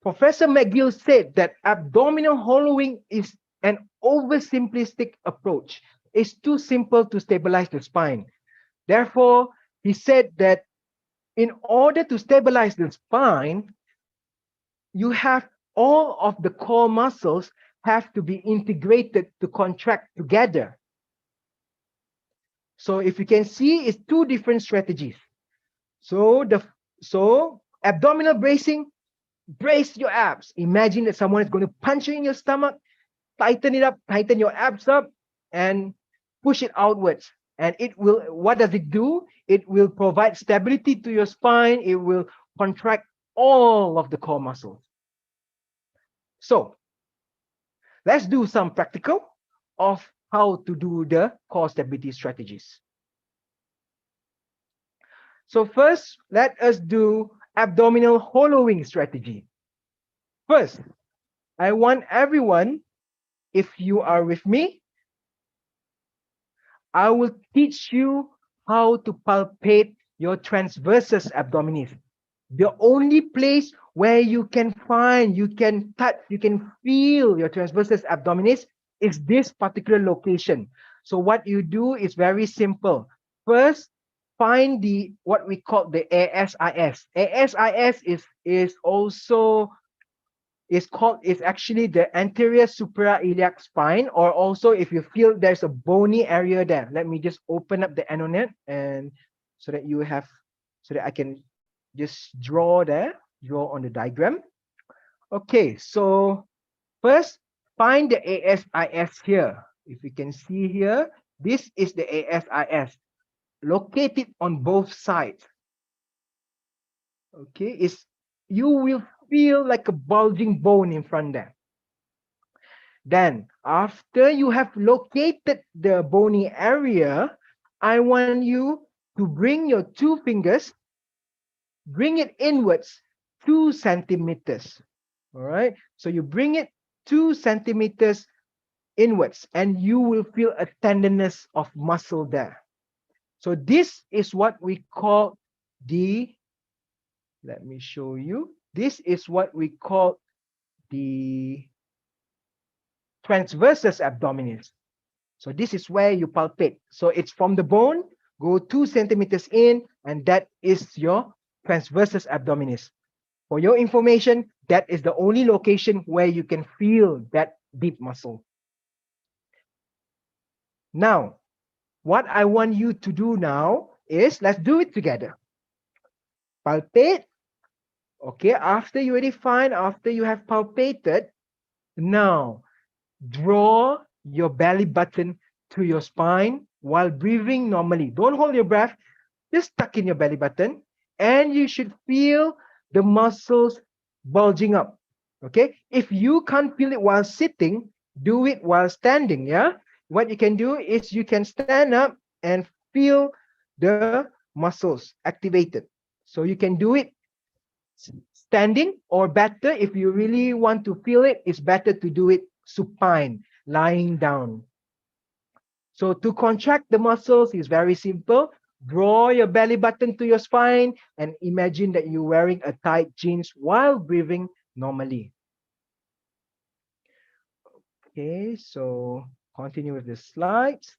Professor McGill, said that abdominal hollowing is an oversimplistic approach. It's too simple to stabilize the spine. Therefore, he said that in order to stabilize the spine, you have all of the core muscles have to be integrated to contract together. So if you can see, it's two different strategies. So abdominal bracing, brace your abs. Imagine that someone is going to punch you in your stomach, tighten it up, tighten your abs up, and push it outwards. And it will, what does it do? It will provide stability to your spine. It will contract all of the core muscles. So let's do some practical of how to do the core stability strategies. So first, let us do abdominal hollowing strategy. First, I want everyone, if you are with me, I will teach you how to palpate your transversus abdominis. The only place where you can find, you can touch, you can feel your transversus abdominis is this particular location. So what you do is very simple. First, find the what we call the ASIS. ASIS is actually the anterior suprailiac spine, or also if you feel there's a bony area there. Let me just open up the anonet, and so that I can just draw on the diagram. Okay, so first find the ASIS here. If you can see here, this is the ASIS. Locate it on both sides. Okay, you will feel like a bulging bone in front there. Then, after you have located the bony area, I want you to bring your two fingers, bring it inwards 2 centimeters. All right. So you bring it 2 centimeters inwards and you will feel a tenderness of muscle there. So this is what we call the, let me show you. This is what we call the transversus abdominis. So this is where you palpate. So it's from the bone, go 2 centimeters in, and that is your transversus abdominis. For your information, that is the only location where you can feel that deep muscle. Now, what I want you to do now is, let's do it together. Palpate. Okay, after you already find, after you have palpated, now draw your belly button to your spine while breathing normally. Don't hold your breath, just tuck in your belly button and you should feel the muscles bulging up. Okay, if you can't feel it while sitting, do it while standing. Yeah, what you can do is you can stand up and feel the muscles activated. So you can do it standing, or better, if you really want to feel it, it's better to do it supine, lying down. So to contract the muscles is very simple. Draw your belly button to your spine and imagine that you're wearing a tight jeans while breathing normally. Okay, so continue with the slides.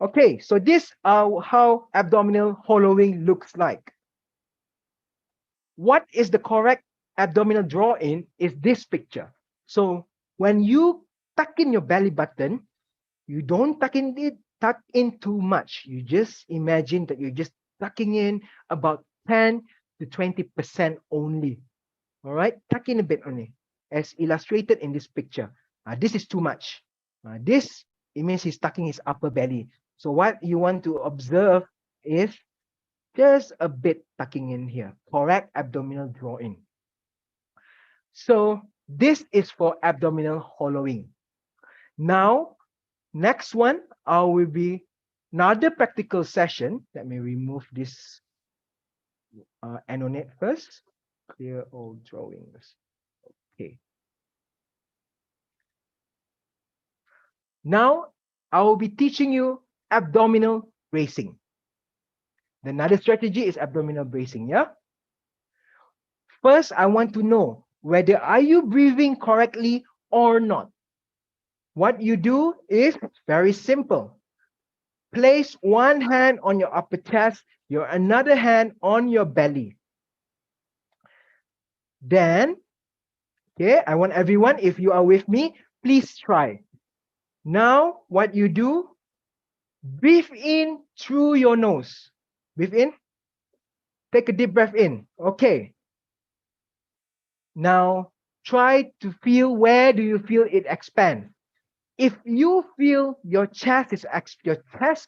Okay, so this how abdominal hollowing looks like. What is the correct abdominal draw-in is this picture. So when you tuck in your belly button, you don't tuck in too much. You just imagine that you're just tucking in about 10 to 20% only. All right, tuck in a bit only, as illustrated in this picture. This is too much. This, it means he's tucking his upper belly. So what you want to observe is just a bit tucking in here. Correct abdominal draw-in. So this is for abdominal hollowing. Now, next one, will be another practical session. Let me remove this annotate first. Clear all drawings. Okay. Now, I will be teaching you abdominal bracing. Another strategy is abdominal bracing, yeah? First, I want to know whether are you breathing correctly or not. What you do is very simple. Place one hand on your upper chest, your another hand on your belly. Then, okay, I want everyone, if you are with me, please try. Now, what you do, breathe in through your nose. Breathe in. Take a deep breath in. Okay. Now, try to feel, where do you feel it expand? If you feel your chest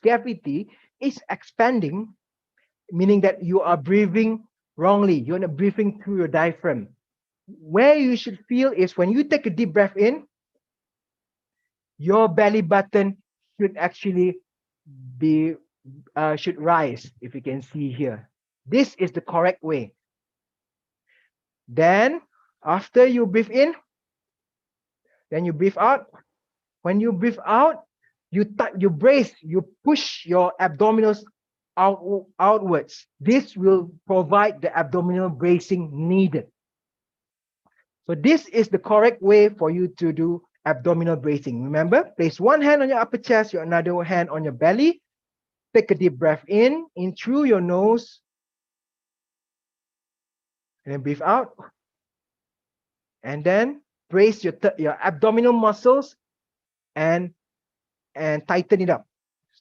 cavity is expanding, meaning that you are breathing wrongly, you're not breathing through your diaphragm. Where you should feel is when you take a deep breath in, your belly button should actually be should rise, if you can see here. This is the correct way. Then after you breathe in, then you breathe out. When you breathe out, you brace, you push your abdominals outwards. This will provide the abdominal bracing needed. So this is the correct way for you to do abdominal bracing. Remember, place one hand on your upper chest, your another hand on your belly. Take a deep breath in through your nose. And then breathe out. And then brace your abdominal muscles and tighten it up.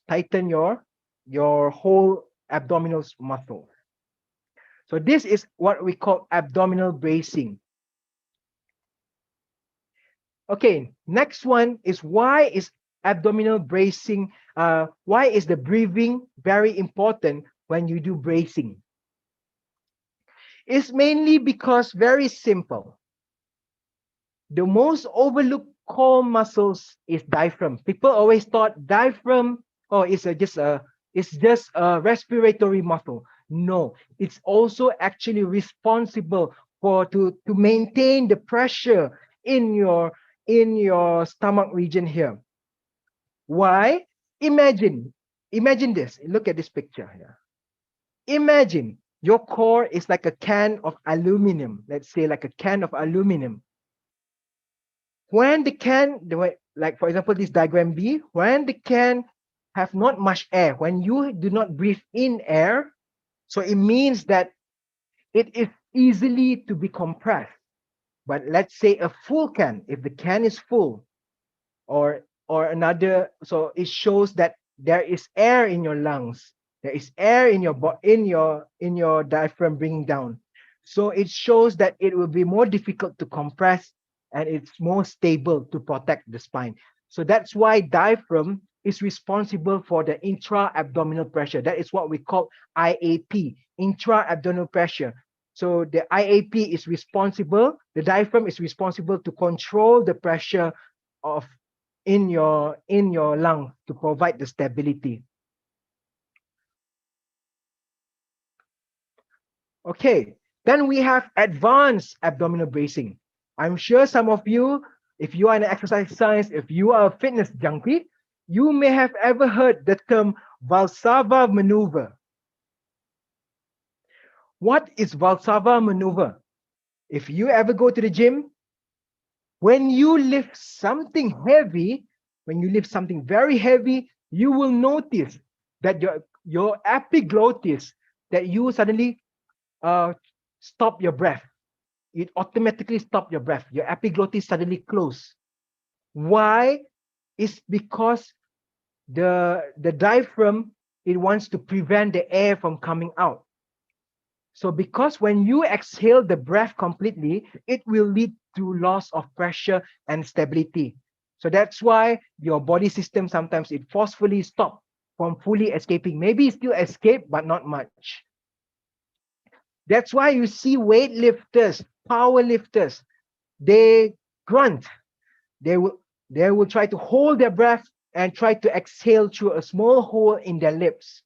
Tighten your whole abdominal muscle. So this is what we call abdominal bracing. Okay, next one is, why is abdominal bracing, why is the breathing very important when you do bracing? It's mainly because, very simple, the most overlooked core muscles is diaphragm. People always thought diaphragm oh, it's just a respiratory muscle. No, it's also actually responsible for to maintain the pressure in your stomach region here. Why? Imagine, imagine this. Look at this picture here. Imagine your core is like a can of aluminum. Let's say like a can of aluminum. When the can, like for example, this diagram B, when the can have not much air, when you do not breathe in air, so it means that it is easily to be compressed. But let's say a full can, if the can is full, or another, so it shows that there is air in your lungs, there is air in your in your diaphragm bringing down, so it shows that it will be more difficult to compress and it's more stable to protect the spine. So that's why diaphragm is responsible for the intra-abdominal pressure. That is what we call IAP, intra-abdominal pressure. So the IAP is responsible, the diaphragm is responsible to control the pressure of in your lung to provide the stability. Okay, then we have advanced abdominal bracing. I'm sure some of you, if you are in exercise science, if you are a fitness junkie, you may have ever heard the term Valsalva maneuver. What is Valsalva maneuver? If you ever go to the gym, when you lift something heavy, when you lift something very heavy, you will notice that your epiglottis, that you suddenly uh, stop your breath. It automatically stop your breath. Your epiglottis suddenly close. Why? It's because the diaphragm, it wants to prevent the air from coming out. So because when you exhale the breath completely, it will lead to loss of pressure and stability. So that's why your body system sometimes it forcefully stop from fully escaping. Maybe it still escape, but not much. That's why you see weightlifters, power lifters, they grunt. They will they will try to hold their breath and try to exhale through a small hole in their lips.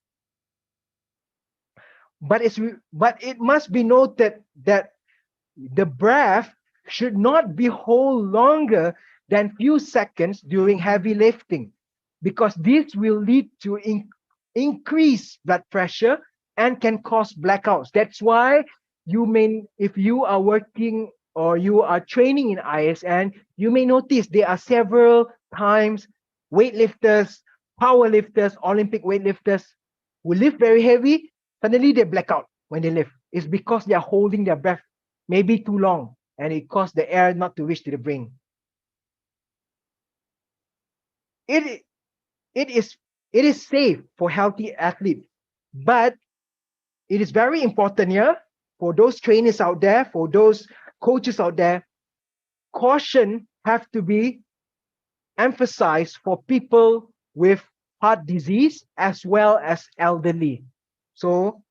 But it must be noted that the breath should not be hold longer than few seconds during heavy lifting, because this will lead to increased blood pressure and can cause blackouts. That's why if you are working or you are training in ISN, you may notice there are several times weightlifters, power lifters, Olympic weightlifters who lift very heavy, suddenly they black out when they lift. It's because they are holding their breath maybe too long and it caused the air not to reach to the brain. It it is it is safe for healthy athletes, but it is very important here for those trainers out there, for those coaches out there, caution have to be emphasized for people with heart disease as well as elderly. So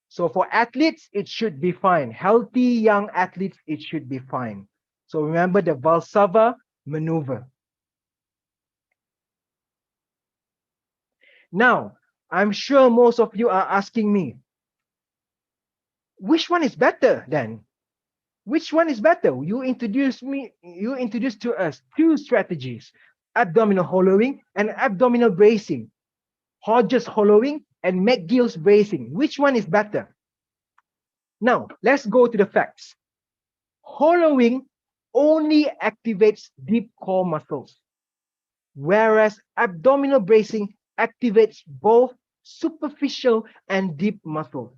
so for athletes, it should be fine. Healthy young athletes, it should be fine. So remember the Valsalva maneuver. Now, I'm sure most of you are asking me, which one is better then? Which one is better? You introduced to us two strategies, abdominal hollowing and abdominal bracing, Hodges hollowing and McGill's bracing. Which one is better? Now, let's go to the facts. Hollowing only activates deep core muscles, whereas abdominal bracing activates both superficial and deep muscles.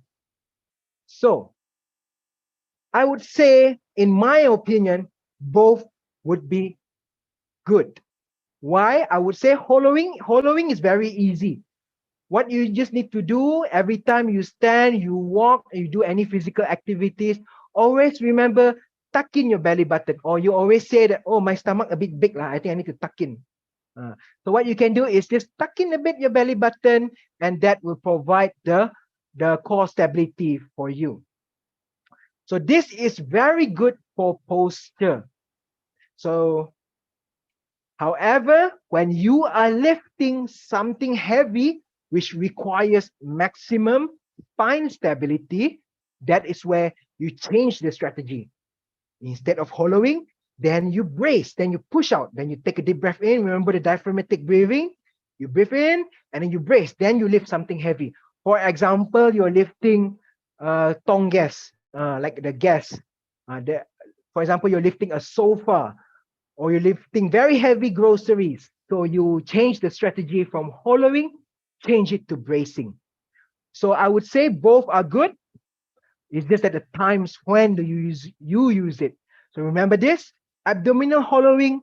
So, I would say, in my opinion, both would be good. Why? I would say hollowing is very easy. What you just need to do every time you stand, you walk, you do any physical activities, always remember tuck in your belly button. Or you always say that, oh, my stomach a bit big lah. I think I need to tuck in. So what you can do is just tuck in a bit your belly button, and that will provide the core stability for you. So this is very good for posture. So However, when you are lifting something heavy, which requires maximum spine stability, that is where you change the strategy. Instead of hollowing, then you brace, then you push out, then you take a deep breath in. Remember the diaphragmatic breathing? You breathe in and then you brace, then you lift something heavy. For example, you're lifting tong gas, like the gas. For example, you're lifting a sofa or you're lifting very heavy groceries. So you change the strategy from hollowing, change it to bracing. So I would say both are good. It's just at the times when do you use it. So remember this: abdominal hollowing,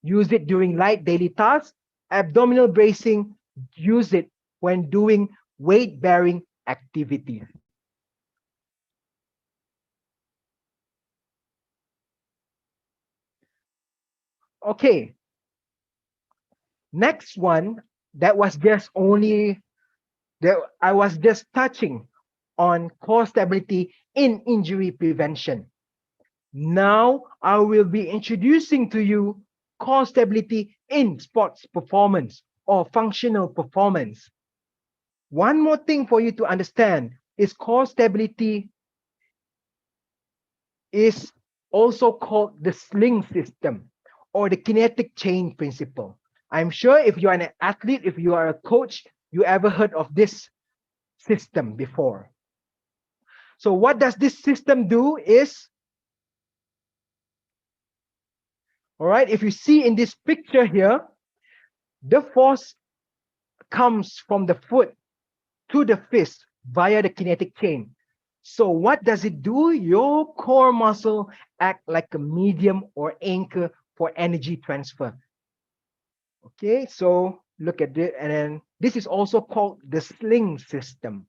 use it during light daily tasks. Abdominal bracing, use it when doing weight bearing activities. Okay, next one, that was just only that I was just touching on core stability in injury prevention. Now I will be introducing to you core stability in sports performance or functional performance. One more thing for you to understand is core stability is also called the Sling system or the kinetic chain principle. I'm sure if you are an athlete, if you are a coach, you ever heard of this system before. So what does this system do is, all right, if you see in this picture here, the force comes from the foot to the fist via the kinetic chain. So what does it do? Your core muscle act like a medium or anchor for energy transfer. Okay, so look at it, and then this is also called the Sling system.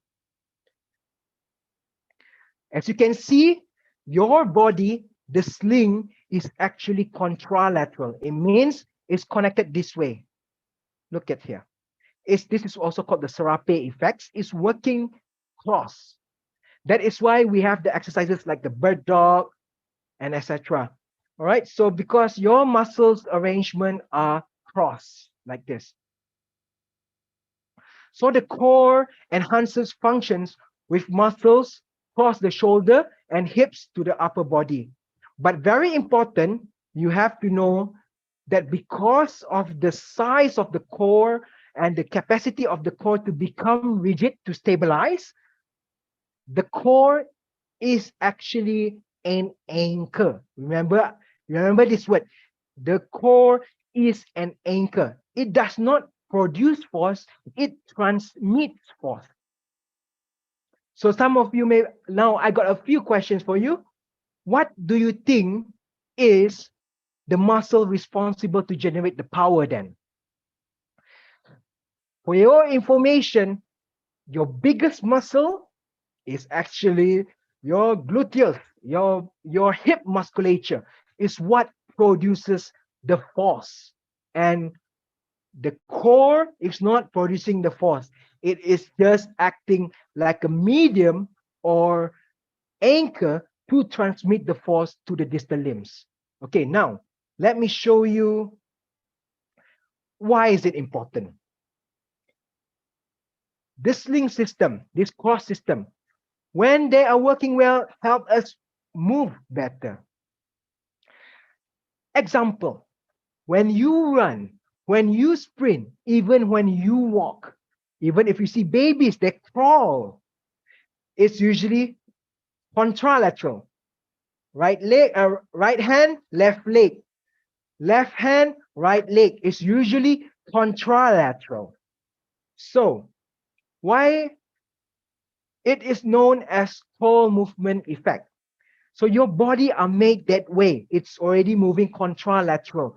As you can see, your body, the sling, is actually contralateral. It means it's connected this way. Look at here. This is also called the Serape effects. It's working cross. That is why we have the exercises like the bird dog and etc. All right. So because your muscles arrangement are cross like this. So the core enhances functions with muscles cross the shoulder and hips to the upper body. But very important, you have to know that because of the size of the core and the capacity of the core to become rigid to stabilize, the core is actually an anchor. Remember this word. The core is an anchor. It does not produce force, it transmits force. So some of you may, now I got a few questions for you. What do you think is the muscle responsible to generate the power then? For your information, your biggest muscle is actually your gluteus, your hip musculature is what produces the force. And the core is not producing the force. It is just acting like a medium or anchor to transmit the force to the distal limbs. Okay, now let me show you why is it important. This Sling system, this cross system, when they are working well, help us move better. Example, when you run, when you sprint, even when you walk, even if you see babies, they crawl, it's usually contralateral. Right leg, right hand, left leg. Left hand, right leg is usually contralateral. So, why it is known as core movement effect? So your body are made that way. It's already moving contralateral.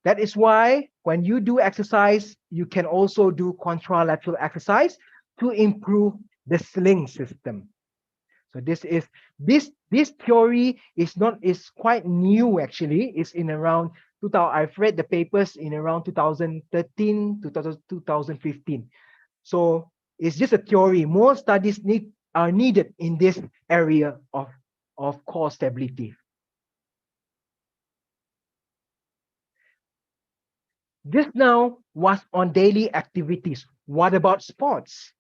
That is why when you do exercise, you can also do contralateral exercise to improve the Sling system. So this theory is quite new actually. It's in around 2000. I've read the papers in around 2013 to 2015. So it's just a theory. More studies are needed in this area of core stability. This now was on daily activities. What about sports?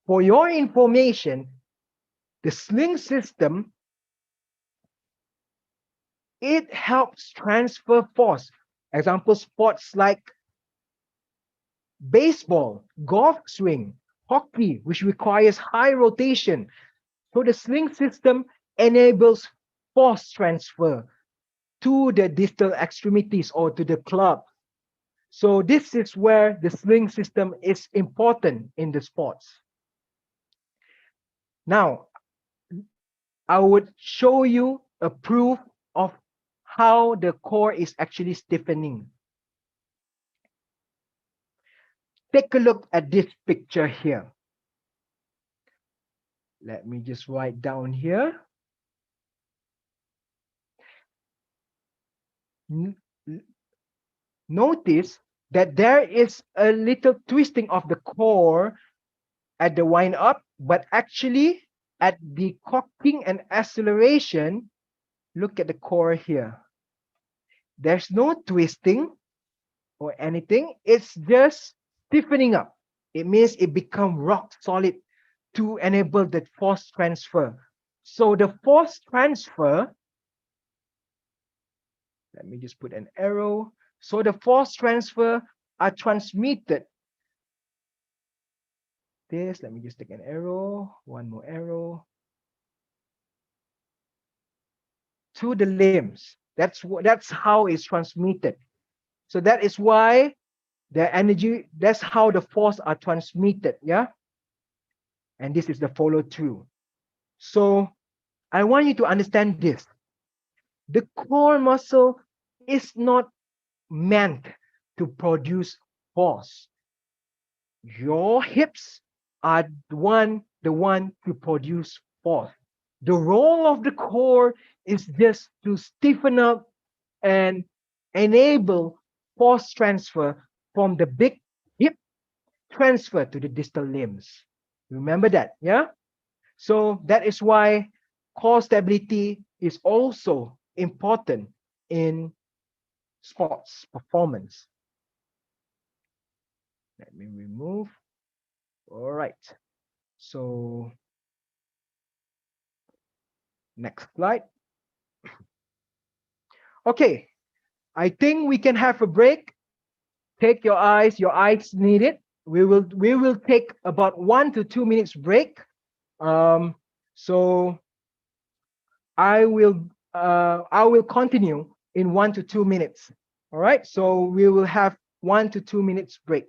For your information, the Sling system, it helps transfer force. Example, sports like baseball, golf swing, hockey, which requires high rotation. So the Sling system enables force transfer to the distal extremities or to the club. So this is where the Sling system is important in the sports. Now, I would show you a proof of how the core is actually stiffening. Take a look at this picture here. Let me just write down here. Notice that there is a little twisting of the core at the wind up, but actually at the cocking and acceleration, look at the core here. There's no twisting or anything. It's just stiffening up. It means it becomes rock solid to enable the force transfer. So the force transfer, let me just put an arrow. So the force transfer are transmitted. Let me just take an arrow, one more arrow. To the limbs. That's how it's transmitted. So that is why the energy, that's how the force are transmitted, yeah? And this is the follow through. So I want you to understand this. The core muscle is not meant to produce force. Your hips are the one to produce force. The role of the core is just to stiffen up and enable force transfer from the big hip transfer to the distal limbs. Remember that, yeah? So that is why core stability is also important in sports performance. Let me remove. All right. So next slide. Okay, I think we can have a break. Take your eyes need it. We will take about 1 to 2 minutes break. So I will continue in 1 to 2 minutes. All right, so we will have 1 to 2 minutes break.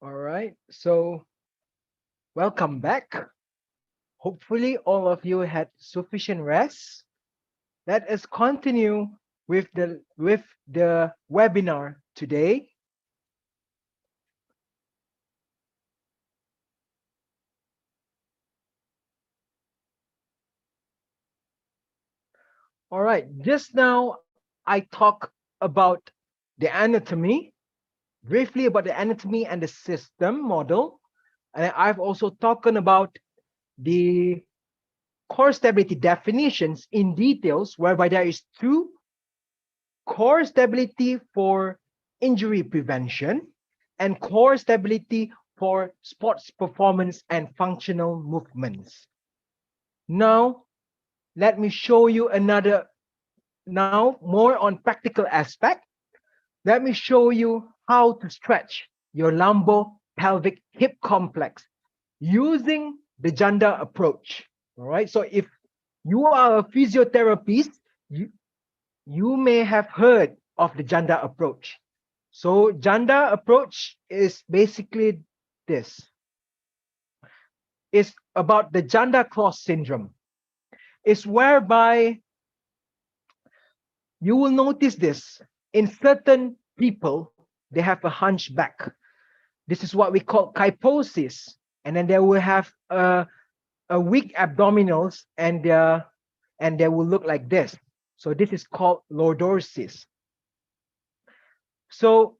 All right. So welcome back. Hopefully all of you had sufficient rest. Let us continue with the webinar today. All right. Just now I talked about the anatomy, briefly about the anatomy and the system model. And I've also talked about the core stability definitions in details, whereby there is two: core stability for injury prevention and core stability for sports performance and functional movements. Now, let me show you another, now more on practical aspect. Let me show you how to stretch your lumbo-pelvic hip complex using the Janda approach. All right. So if you are a physiotherapist, you, you may have heard of the Janda approach. So Janda approach is basically this. It's about the Janda cross syndrome. It's whereby you will notice this in certain people, they have a hunchback. This is what we call kyphosis. And then they will have a weak abdominals, and they will look like this. So this is called lordosis. So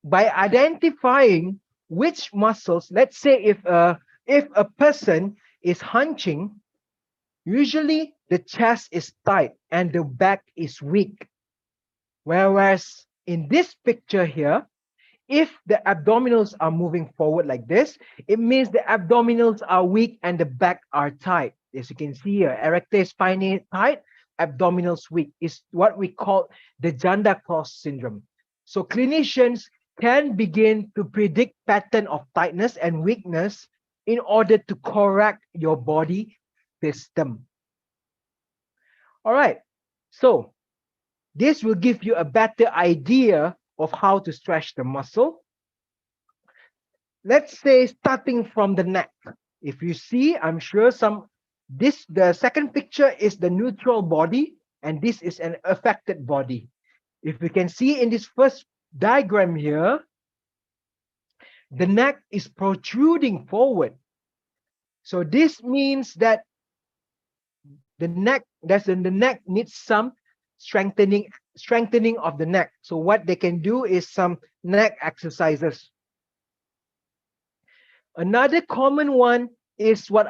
by identifying which muscles, let's say if a person is hunching, usually the chest is tight and the back is weak. Whereas in this picture here, if the abdominals are moving forward like this, it means the abdominals are weak and the back are tight. As you can see here, erector spinae tight, abdominals weak is what we call the Janda cross syndrome. So clinicians can begin to predict pattern of tightness and weakness in order to correct your body system. All right. So this will give you a better idea of how to stretch the muscle. Let's say starting from the neck. If you see, I'm sure the second picture is the neutral body, and this is an affected body. If you can see in this first diagram here, the neck is protruding forward. So this means that the neck needs some strengthening of the neck. So what they can do is some neck exercises. Another common one is what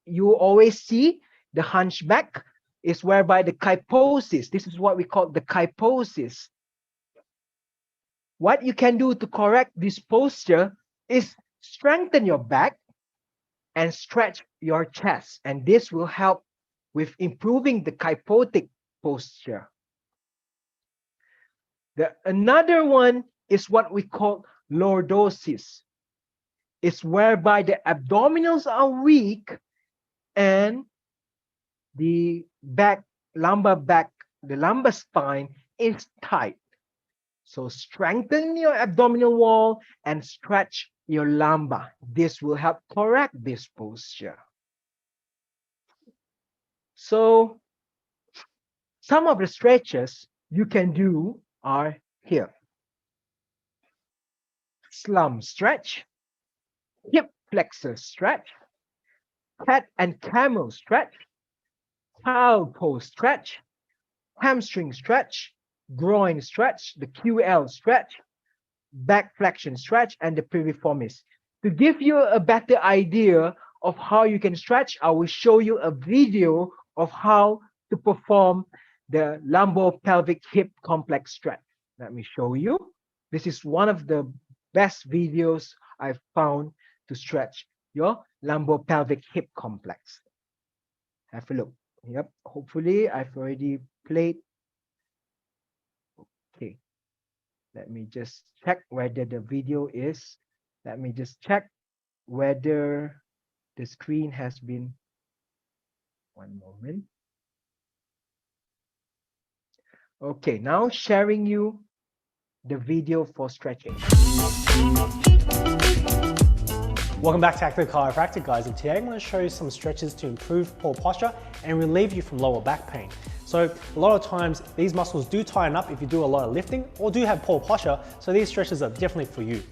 you always see, the hunchback, is whereby the kyphosis. This is what we call the kyphosis. What you can do to correct this posture is strengthen your back and stretch your chest, and this will help with improving the kyphotic posture. Another one is what we call lordosis. It's whereby the abdominals are weak and the lumbar spine is tight. So strengthen your abdominal wall and stretch your lumbar. This will help correct this posture. So some of the stretches you can do are here. Slump stretch, hip flexor stretch, cat and camel stretch, child pose stretch, hamstring stretch, groin stretch, the QL stretch, back flexion stretch, and the piriformis. To give you a better idea of how you can stretch, I will show you a video of how to perform the lumbo-pelvic hip complex stretch. Let me show you. This is one of the best videos I've found to stretch your lumbo-pelvic hip complex. Have a look. Yep, hopefully I've already played. Okay, let me just check whether the video is. Let me just check whether the screen has been. One moment. Okay, now sharing you the video for stretching. Welcome back to Active Chiropractic, guys, and today I'm going to show you some stretches to improve poor posture and relieve you from lower back pain. So a lot of times these muscles do tighten up if you do a lot of lifting or do have poor posture, so these stretches are definitely for you.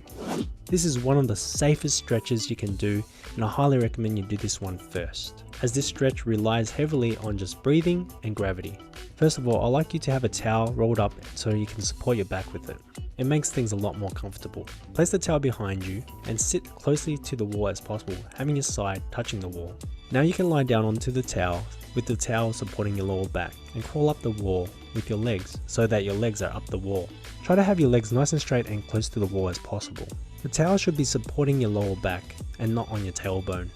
This is one of the safest stretches you can do, and I highly recommend you do this one first, as this stretch relies heavily on just breathing and gravity. First of all, I like you to have a towel rolled up so you can support your back with it. It makes things a lot more comfortable. Place the towel behind you and sit closely to the wall as possible, having your side touching the wall. Now you can lie down onto the towel with the towel supporting your lower back and crawl up the wall with your legs so that your legs are up the wall. Try to have your legs nice and straight and close to the wall as possible. The towel should be supporting your lower back and not on your tailbone.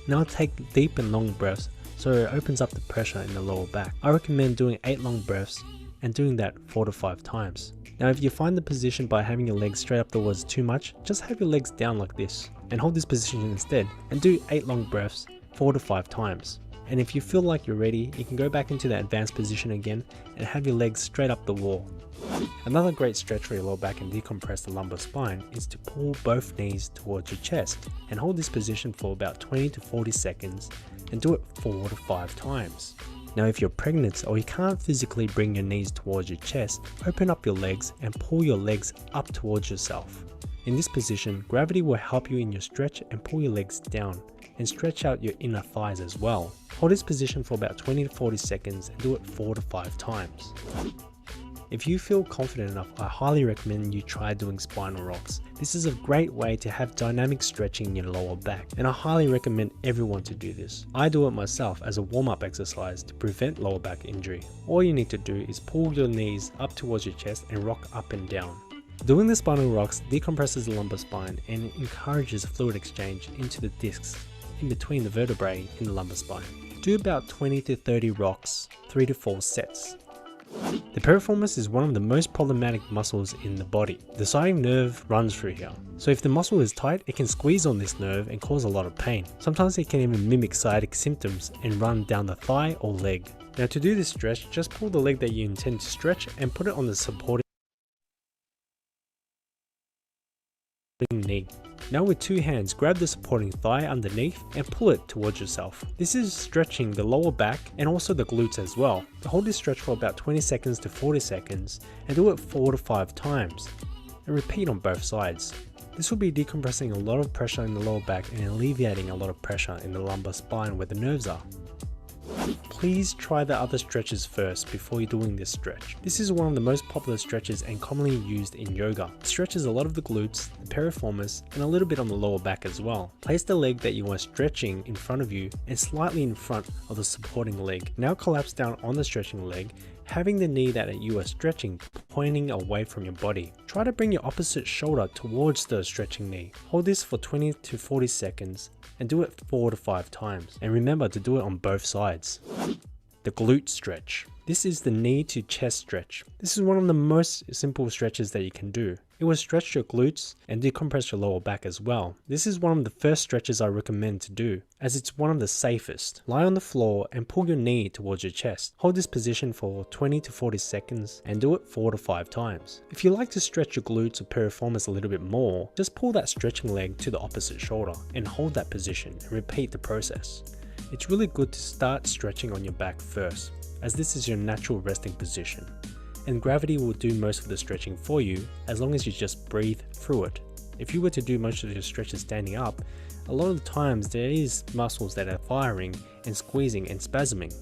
Now take deep and long breaths so it opens up the pressure in the lower back. I recommend doing 8 long breaths and doing that 4 to 5 times. Now if you find the position by having your legs straight up the wall is too much, just have your legs down like this and hold this position instead and do 8 long breaths 4 to 5 times. And if you feel like you're ready, you can go back into the advanced position again and have your legs straight up the wall. Another great stretch for your lower back and decompress the lumbar spine is to pull both knees towards your chest and hold this position for about 20 to 40 seconds and do it 4 to 5 times. Now if you're pregnant or you can't physically bring your knees towards your chest, open up your legs and pull your legs up towards yourself. In this position, gravity will help you in your stretch and pull your legs down and stretch out your inner thighs as well. Hold this position for about 20 to 40 seconds and do it 4 to 5 times. If you feel confident enough, I highly recommend you try doing spinal rocks. This is a great way to have dynamic stretching in your lower back, and I highly recommend everyone to do this. I do it myself as a warm-up exercise to prevent lower back injury. All you need to do is pull your knees up towards your chest and rock up and down. Doing the spinal rocks decompresses the lumbar spine and encourages fluid exchange into the discs in between the vertebrae in the lumbar spine. Do about 20 to 30 rocks, 3 to 4 sets. The piriformis is one of the most problematic muscles in the body. The sciatic nerve runs through here. So if the muscle is tight, it can squeeze on this nerve and cause a lot of pain. Sometimes it can even mimic sciatic symptoms and run down the thigh or leg. Now to do this stretch, just pull the leg that you intend to stretch and put it on the supporting knee. Now with 2 hands, grab the supporting thigh underneath and pull it towards yourself. This is stretching the lower back and also the glutes as well. Hold this stretch for about 20 seconds to 40 seconds and do it 4 to 5 times. And repeat on both sides. This will be decompressing a lot of pressure in the lower back and alleviating a lot of pressure in the lumbar spine where the nerves are. Please try the other stretches first before you're doing this stretch. This is one of the most popular stretches and commonly used in yoga. It stretches a lot of the glutes, the piriformis, and a little bit on the lower back as well. Place the leg that you are stretching in front of you and slightly in front of the supporting leg. Now collapse down on the stretching leg, having the knee that you are stretching pointing away from your body. Try to bring your opposite shoulder towards the stretching knee. Hold this for 20 to 40 seconds and do it 4 to 5 times. And remember to do it on both sides. The glute stretch. This is the knee to chest stretch. This is one of the most simple stretches that you can do. It will stretch your glutes and decompress your lower back as well. This is one of the first stretches I recommend to do, as it's one of the safest. Lie on the floor and pull your knee towards your chest. Hold this position for 20 to 40 seconds and do it 4 to 5 times. If you like to stretch your glutes or piriformis a little bit more, just pull that stretching leg to the opposite shoulder and hold that position and repeat the process. It's really good to start stretching on your back first, as this is your natural resting position. And gravity will do most of the stretching for you as long as you just breathe through it. If you were to do most of your stretches standing up, a lot of the times there is muscles that are firing and squeezing and spasming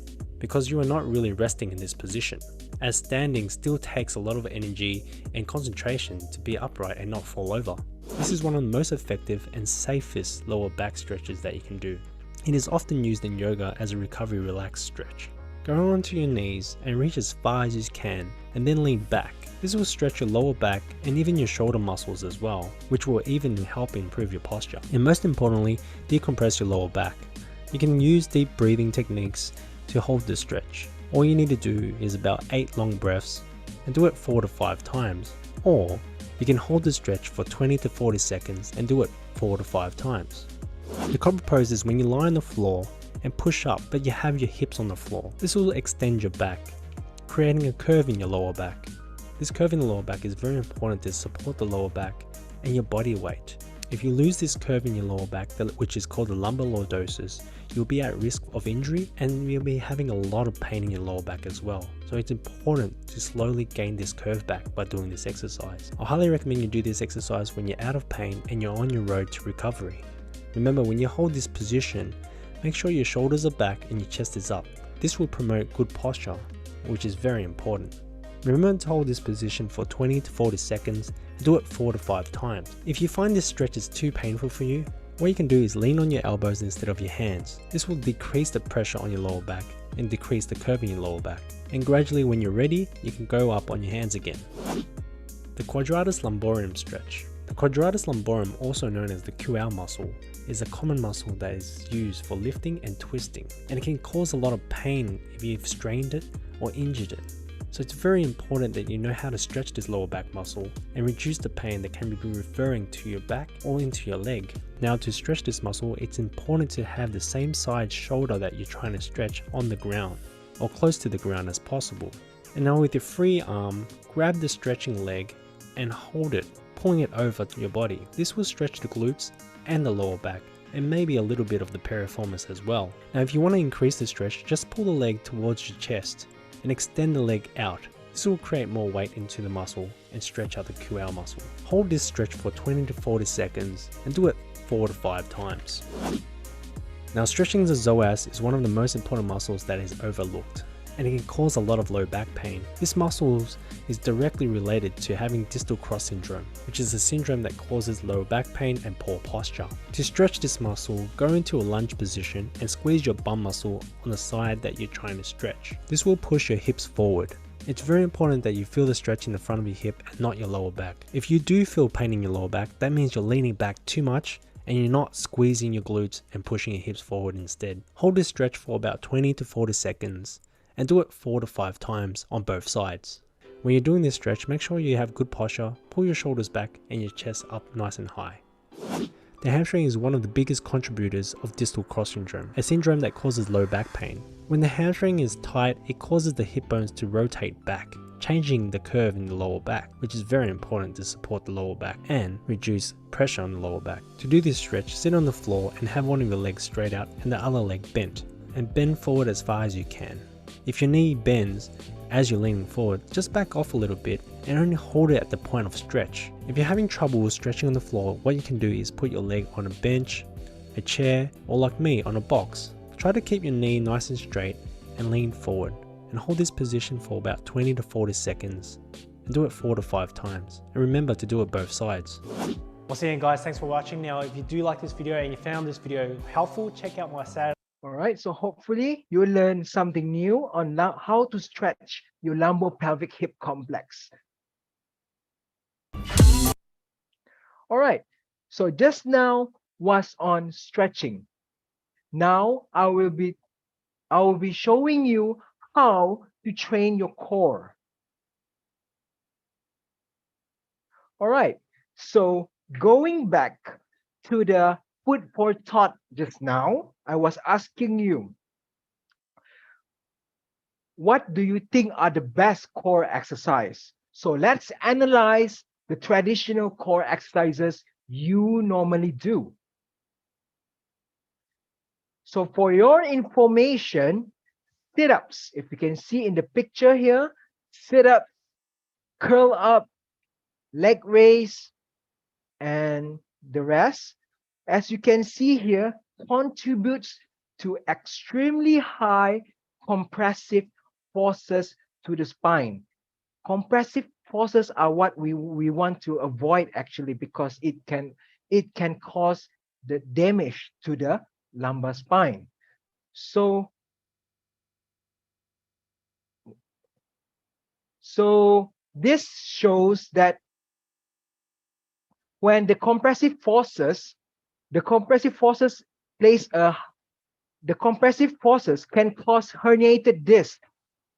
because you are not really resting in this position, as standing still takes a lot of energy and concentration to be upright and not fall over. This is one of the most effective and safest lower back stretches that you can do. It is often used in yoga as a recovery relaxed stretch. Go onto your knees and reach as far as you can and then lean back. This will stretch your lower back and even your shoulder muscles as well, which will even help improve your posture. And most importantly, decompress your lower back. You can use deep breathing techniques to hold this stretch. All you need to do is about 8 long breaths and do it 4 to 5 times. Or you can hold the stretch for 20 to 40 seconds and do it 4 to 5 times. The cobra pose is when you lie on the floor and push up but you have your hips on the floor. This will extend your back, creating a curve in your lower back. This curve in the lower back is very important to support the lower back and your body weight. If you lose this curve in your lower back, which is called the lumbar lordosis, you'll be at risk of injury and you'll be having a lot of pain in your lower back as well. So it's important to slowly gain this curve back by doing this exercise. I highly recommend you do this exercise when you're out of pain and you're on your road to recovery. Remember, when you hold this position, make sure your shoulders are back and your chest is up. This will promote good posture, which is very important. Remember to hold this position for 20 to 40 seconds and do it 4 to 5 times. If you find this stretch is too painful for you, what you can do is lean on your elbows instead of your hands. This will decrease the pressure on your lower back and decrease the curve in your lower back. And gradually, when you're ready, you can go up on your hands again. The quadratus lumborum stretch. The quadratus lumborum, also known as the QL muscle, is a common muscle that is used for lifting and twisting, and it can cause a lot of pain if you've strained it or injured it. So it's very important that you know how to stretch this lower back muscle and reduce the pain that can be referring to your back or into your leg. Now, to stretch this muscle, it's important to have the same side shoulder that you're trying to stretch on the ground or close to the ground as possible. And now with your free arm, grab the stretching leg and hold it, pulling it over to your body. This will stretch the glutes and the lower back, and maybe a little bit of the piriformis as well. Now if you want to increase the stretch, just pull the leg towards your chest and extend the leg out. This will create more weight into the muscle and stretch out the QL muscle. Hold this stretch for 20 to 40 seconds and do it 4 to 5 times. Now, stretching the psoas is one of the most important muscles that is overlooked, and it can cause a lot of low back pain. This muscle is directly related to having distal cross syndrome, which is a syndrome that causes low back pain and poor posture. To stretch this muscle, go into a lunge position and squeeze your bum muscle on the side that you're trying to stretch. This will push your hips forward. It's very important that you feel the stretch in the front of your hip and not your lower back. If you do feel pain in your lower back, that means you're leaning back too much and you're not squeezing your glutes and pushing your hips forward instead. Hold this stretch for about 20 to 40 seconds and do it 4 to 5 times on both sides. When you're doing this stretch, make sure you have good posture, pull your shoulders back and your chest up nice and high. The hamstring is one of the biggest contributors of distal cross syndrome, a syndrome that causes low back pain. When the hamstring is tight, it causes the hip bones to rotate back, changing the curve in the lower back, which is very important to support the lower back and reduce pressure on the lower back. To do this stretch, sit on the floor and have one of your legs straight out and the other leg bent, and bend forward as far as you can. If your knee bends as you're leaning forward, just back off a little bit and only hold it at the point of stretch. If you're having trouble stretching on the floor, what you can do is put your leg on a bench, a chair, or like me, on a box. Try to keep your knee nice and straight and lean forward, and hold this position for about 20 to 40 seconds and do it 4 to 5 times. And remember to do it both sides. Once again guys, thanks for watching. Now if you do like this video and you found this video helpful, check out my Saturday. All right, so hopefully you learn something new on how to stretch your lumbo-pelvic hip complex. All right, so just now was on stretching. Now I will be showing you how to train your core. All right, so going back to the food for thought just now, I was asking you, what do you think are the best core exercise? So let's analyze the traditional core exercises you normally do. So for your information, sit-ups, if you can see in the picture here, sit-up, curl up, leg raise, and the rest, as you can see here, contributes to extremely high compressive forces to the spine. Compressive forces are what we want to avoid actually, because it can cause the damage to the lumbar spine. So this shows that when the compressive forces can cause herniated disc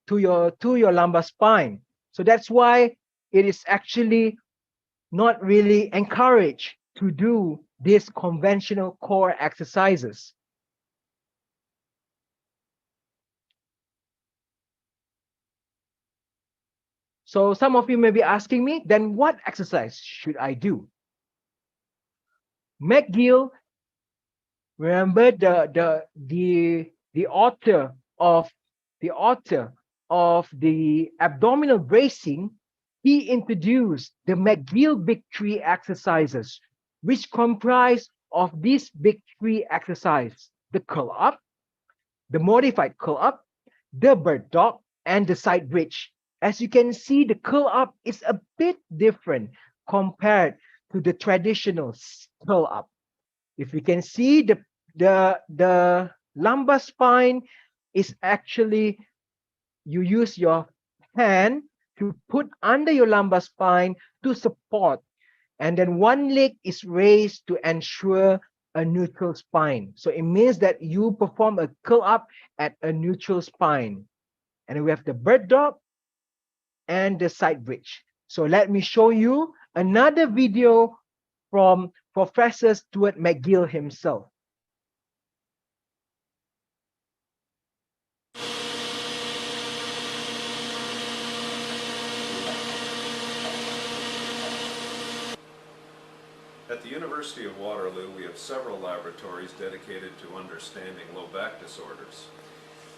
to your lumbar spine. So that's why it is actually not really encouraged to do these conventional core exercises. So some of you may be asking me, then what exercise should I do? McGill, remember the author of the abdominal bracing, he introduced the McGill Big Three exercises, which comprise of these big three exercises: the curl up, the modified curl up, the bird dog, and the side bridge. As you can see, the curl up is a bit different compared to the traditional curl up. If you can see, the lumbar spine is actually, you use your hand to put under your lumbar spine to support, and then one leg is raised to ensure a neutral spine. So it means that you perform a curl up at a neutral spine. And we have the bird dog and the side bridge. So let me show you another video from Professor Stuart McGill himself. At the University of Waterloo, we have several laboratories dedicated to understanding low back disorders.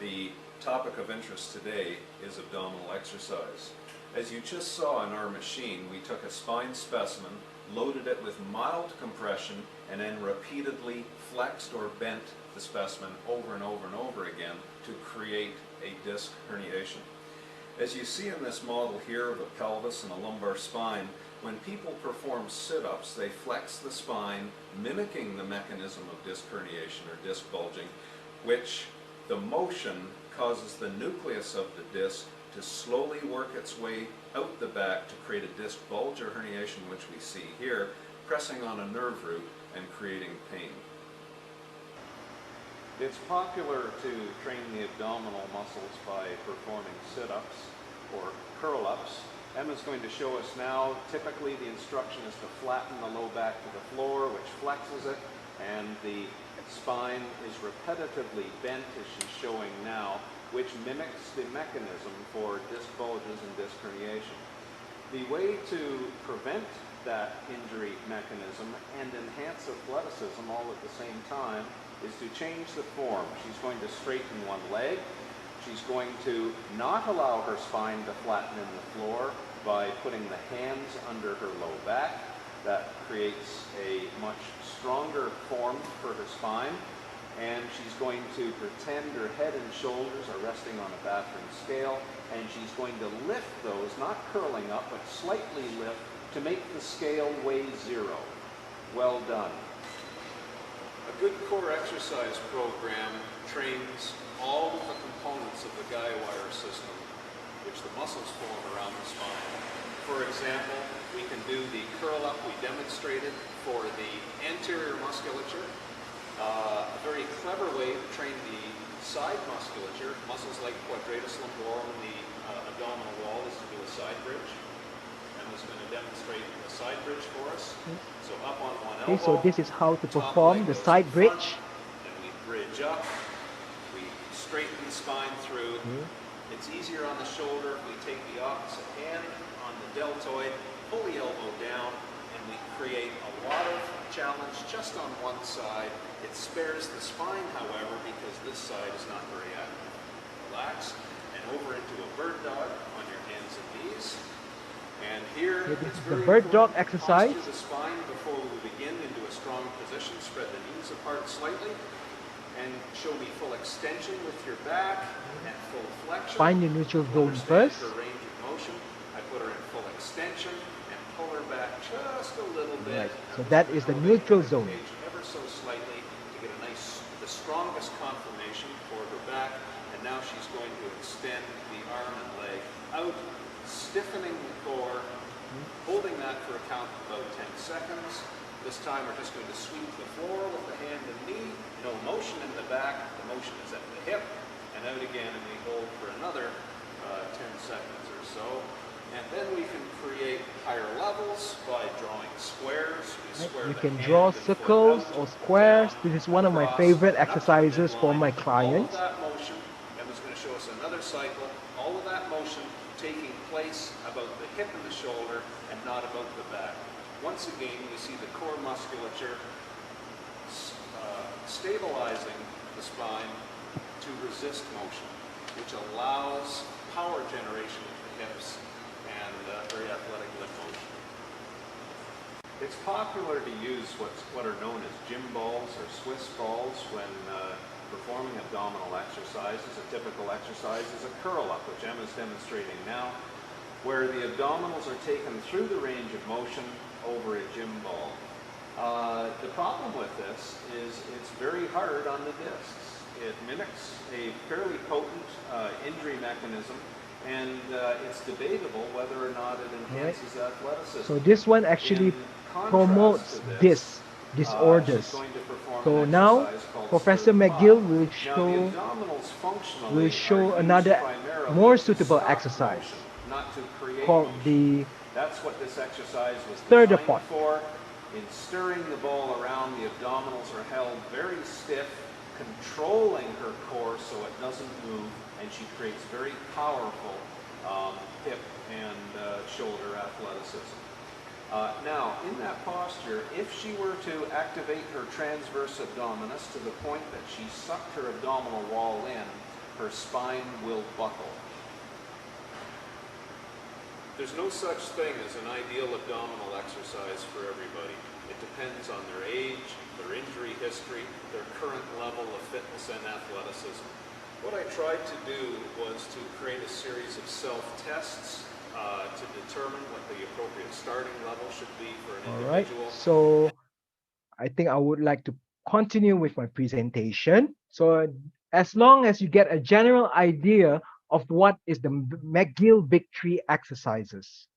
The topic of interest today is abdominal exercise. As you just saw in our machine, we took a spine specimen, loaded it with mild compression, and then repeatedly flexed or bent the specimen over and over and over again to create a disc herniation. As you see in this model here of a pelvis and a lumbar spine, when people perform sit-ups, they flex the spine, mimicking the mechanism of disc herniation or disc bulging, which the motion causes the nucleus of the disc to slowly work its way out the back to create a disc bulge or herniation, which we see here, pressing on a nerve root and creating pain. It's popular to train the abdominal muscles by performing sit-ups or curl-ups. Emma's going to show us now. Typically the instruction is to flatten the low back to the floor, which flexes it, and the spine is repetitively bent, as she's showing now, which mimics the mechanism for disc bulges and disc herniation. The way to prevent that injury mechanism and enhance athleticism all at the same time is to change the form. She's going to straighten one leg. She's going to not allow her spine to flatten in the floor by putting the hands under her low back. That creates a much stronger form for her spine. And she's going to pretend her head and shoulders are resting on a bathroom scale, and she's going to lift those, not curling up, but slightly lift to make the scale weigh 0. Well done. A good core exercise program trains all of the components of the guy wire system, which the muscles form around the spine. For example, we can do the curl up we demonstrated for the anterior musculature. A very clever way to train the side musculature, muscles like quadratus lumborum and the abdominal wall, is to do a side bridge. Emma's going to demonstrate the side bridge for us. So up on one elbow. Okay, so this is how to perform the side bridge. Then we bridge up. We straighten the spine through. It's easier on the shoulder if we take the opposite hand on the deltoid, pull the elbow down, and we create a lot of challenge just on one side. It spares the spine, however, because this side is not very active. Relax, and over into a bird dog on your hands and knees. And here, This it's is the very bird dog important to exercise. posture the spine before we begin into a strong position. Spread the knees apart slightly, and show me full extension with your back and full flexion. Find the neutral zone Understand first. her range of motion. I put her in full extension and pull her back just a little bit. Right. So that is the neutral zone. Ever so slightly to get a nice, the strongest conformation for her back. And now she's going to extend the arm and leg out, stiffening the core, holding that for a count of about 10 seconds. This time we're just going to sweep the floor with the hand and knee. No motion in the back. The motion is at the hip. And out again, and we hold for another 10 seconds or so. And then we can create higher levels by drawing squares. We square You the can hand draw and foot circles out, or squares. down, This is one of my across, favorite and up to the exercises for midline. my All of clients. that motion, Emma's going to show us another cycle. All of that motion taking place about hip and the shoulder and not about the back. Once again, we see the core musculature stabilizing the spine to resist motion, which allows power generation of the hips and very athletic limb motion. It's popular to use what are known as gym balls or Swiss balls when performing abdominal exercises. A typical exercise is a curl up, which Emma's demonstrating now, where the abdominals are taken through the range of motion over a gym ball. The problem with this is it's very hard on the discs. It mimics a fairly potent injury mechanism, and it's debatable whether or not it enhances athleticism. So this one actually promotes this disorders. So now Professor McGill will show another more suitable exercise called the That's what this exercise was third designed part. for. In stirring the ball around, the abdominals are held very stiff, controlling her core so it doesn't move, and she creates very powerful hip and shoulder athleticism. Now, in that posture, if she were to activate her transverse abdominis to the point that she sucked her abdominal wall in, her spine will buckle. There's no such thing as an ideal abdominal exercise for everybody. It depends on their age, their injury history, their current level of fitness and athleticism. What I tried to do was to create a series of self-tests to determine what the appropriate starting level should be for an individual. So I think I would like to continue with my presentation. So as long as you get a general idea of what is the McGill Big Three exercises.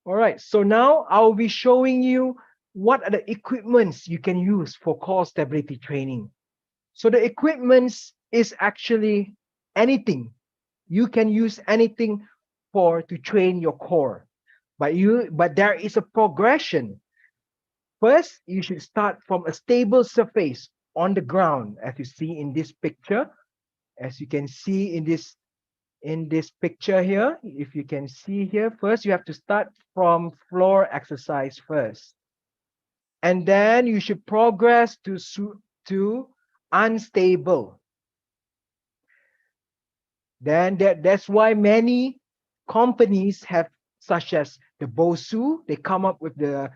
All right, so now I'll be showing you what are the equipments you can use for core stability training. So the equipments is actually anything. You can use anything to train your core. But there is a progression. First, you should start from a stable surface on the ground, as you see in this picture. As you can see in this picture here, if you can see here, first you have to start from floor exercise first. And then you should progress to unstable. Then that's why many companies have, such as the Bosu, they come up with the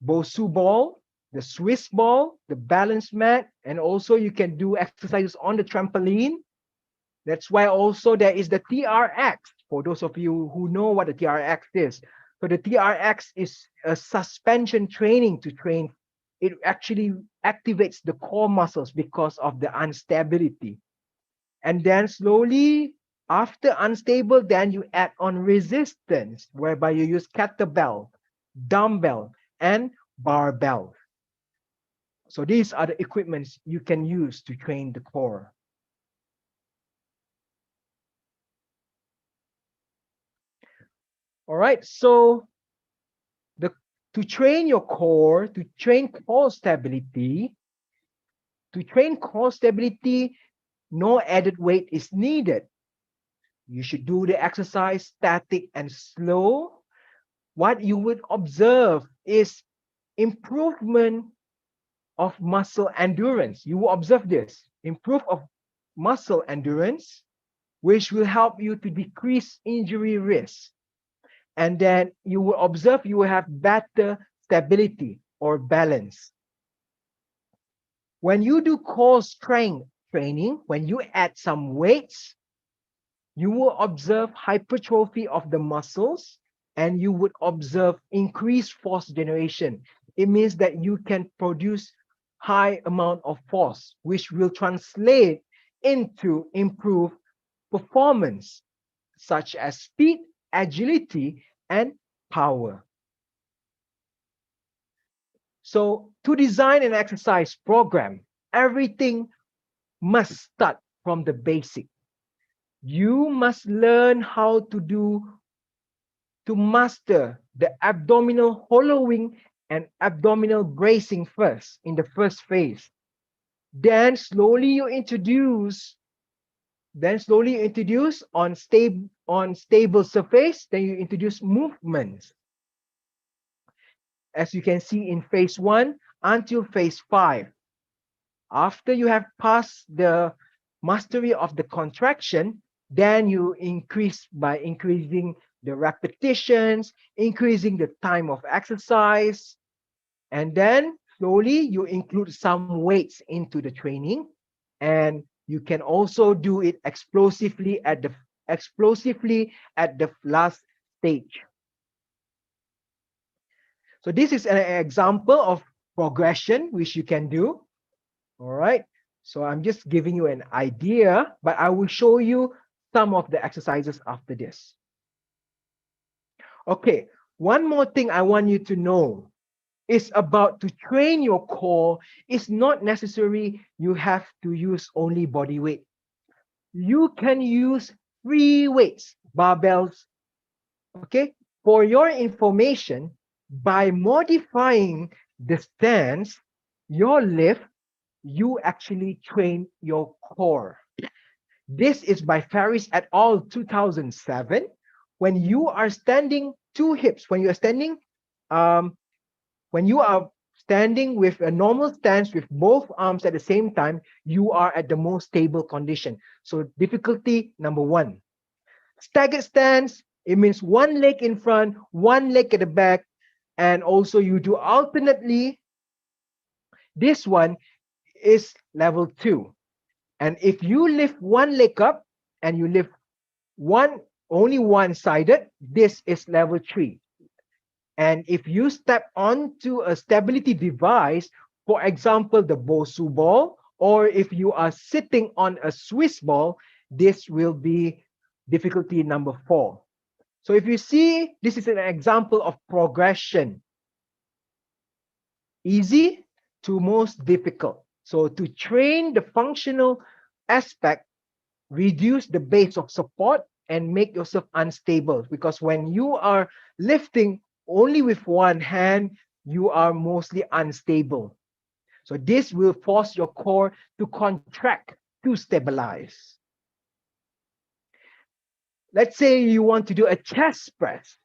Bosu ball, the Swiss ball, the balance mat, and also you can do exercises on the trampoline. That's why also there is the TRX, for those of you who know what the TRX is. So the TRX is a suspension training to train. It actually activates the core muscles because of the instability. And then slowly, after unstable, then you add on resistance, whereby you use kettlebell, dumbbell, and barbell. So these are the equipments you can use to train the core. All right, so to train your core, to train core stability, no added weight is needed. You should do the exercise static and slow. What you would observe is improvement of muscle endurance. You will observe this, improve of muscle endurance, which will help you to decrease injury risk. And then you will observe you will have better stability or balance. When you do core strength training, when you add some weights, you will observe hypertrophy of the muscles and you would observe increased force generation. It means that you can produce high amount of force, which will translate into improved performance, such as speed, agility, and power. So to design an exercise program, everything must start from the basic. You must learn how to master the abdominal hollowing and abdominal bracing first in the first phase. Then slowly you introduce on on stable surface, then you introduce movements. As you can see in phase 1 until phase 5. After you have passed the mastery of the contraction, then you increase by increasing the repetitions, increasing the time of exercise, and then slowly you include some weights into the training, and you can also do it explosively at the last stage. So this is an example of progression which you can do. All right. So I'm just giving you an idea, but I will show you some of the exercises after this. Okay. One more thing I want you to know is about to train your core. It's not necessary you have to use only body weight. You can use free weights, barbells. Okay. For your information, by modifying the stance, your lift, you actually train your core. This is by Ferris et al. 2007. When you are standing two hips, when you are standing with a normal stance with both arms at the same time, you are at the most stable condition. So difficulty number 1. Staggered stance, it means one leg in front, one leg at the back, and also you do alternately. This one is level 2. And if you lift one leg up and you lift only one-sided, this is level 3. And if you step onto a stability device, for example, the Bosu ball, or if you are sitting on a Swiss ball, this will be difficulty number 4. So if you see, this is an example of progression. Easy to most difficult. So to train the functional aspect, reduce the base of support and make yourself unstable. Because when you are lifting only with one hand, you are mostly unstable. So this will force your core to contract, to stabilize. Let's say you want to do a chest press.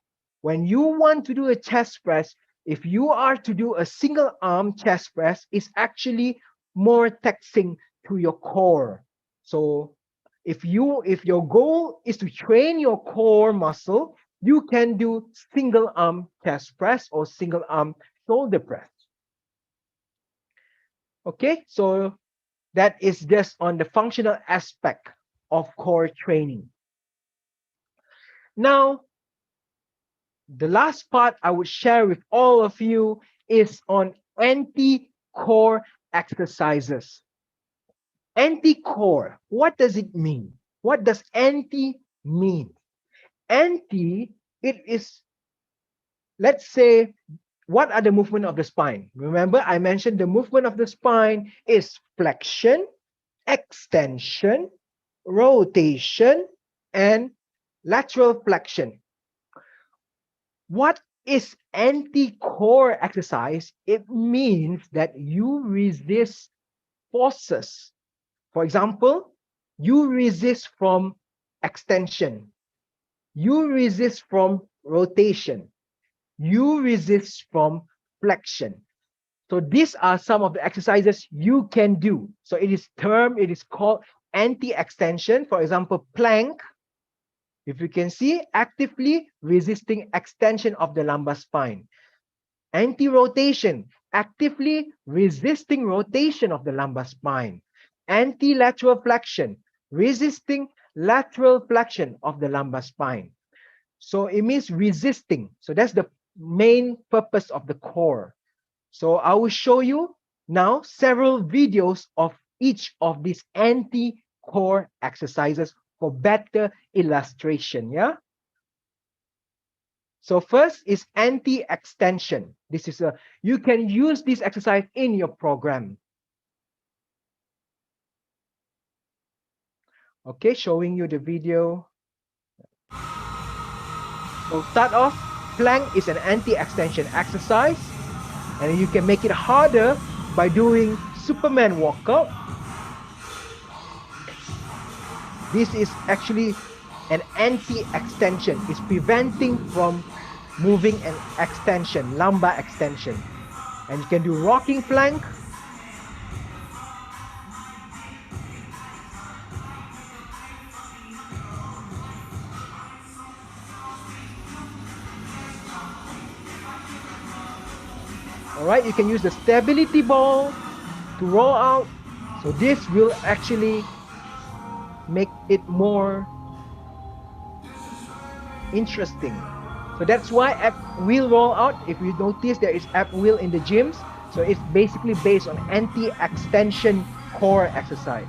When you want to do a chest press, if you are to do a single arm chest press, it's actually more taxing to your core. So if your goal is to train your core muscle, you can do single arm chest press or single arm shoulder press. Okay, so that is just on the functional aspect of core training. Now, the last part I would share with all of you is on anti-core exercises. Anti-core, what does it mean? What does anti mean? Anti, it is, let's say, what are the movement of the spine? Remember, I mentioned the movement of the spine is flexion, extension, rotation, and lateral flexion. What is anti-core exercise? It means that you resist forces. For example, you resist from extension. You resist from rotation. You resist from flexion. So these are some of the exercises you can do. So it is called anti-extension. For example, plank. If you can see, actively resisting extension of the lumbar spine. Anti-rotation, actively resisting rotation of the lumbar spine. Anti-lateral flexion, resisting lateral flexion of the lumbar spine. So it means resisting. So that's the main purpose of the core. So I will show you now several videos of each of these anti-core exercises for better illustration. Yeah. So first is anti-extension. This is you can use this exercise in your program. Okay, showing you the video. So start off, plank is an anti-extension exercise, and you can make it harder by doing Superman walkout. This is actually an anti-extension. It's preventing from moving an extension, lumbar extension. And you can do rocking plank. All right, you can use the stability ball to roll out. So this will actually make it more interesting. So that's why ab wheel roll out. If you notice, there is ab wheel in the gyms. So it's basically based on anti-extension core exercise.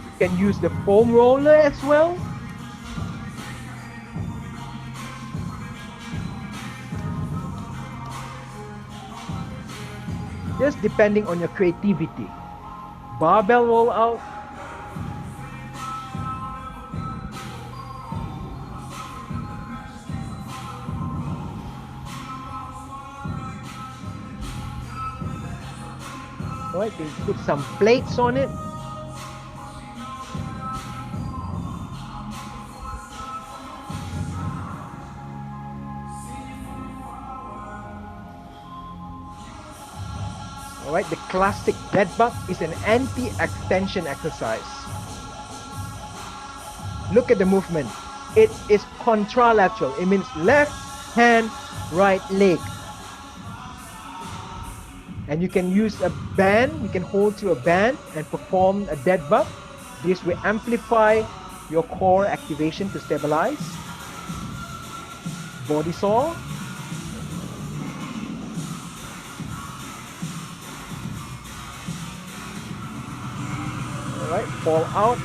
You can use the foam roller as well. Just depending on your creativity. Barbell roll out. Right, you put some plates on it. All right, the classic dead bug is an anti-extension exercise. Look at the movement. It is contralateral. It means left hand, right leg. And you can use a band, you can hold to a band and perform a dead bug. This will amplify your core activation to stabilize. Body saw. All right, fall out.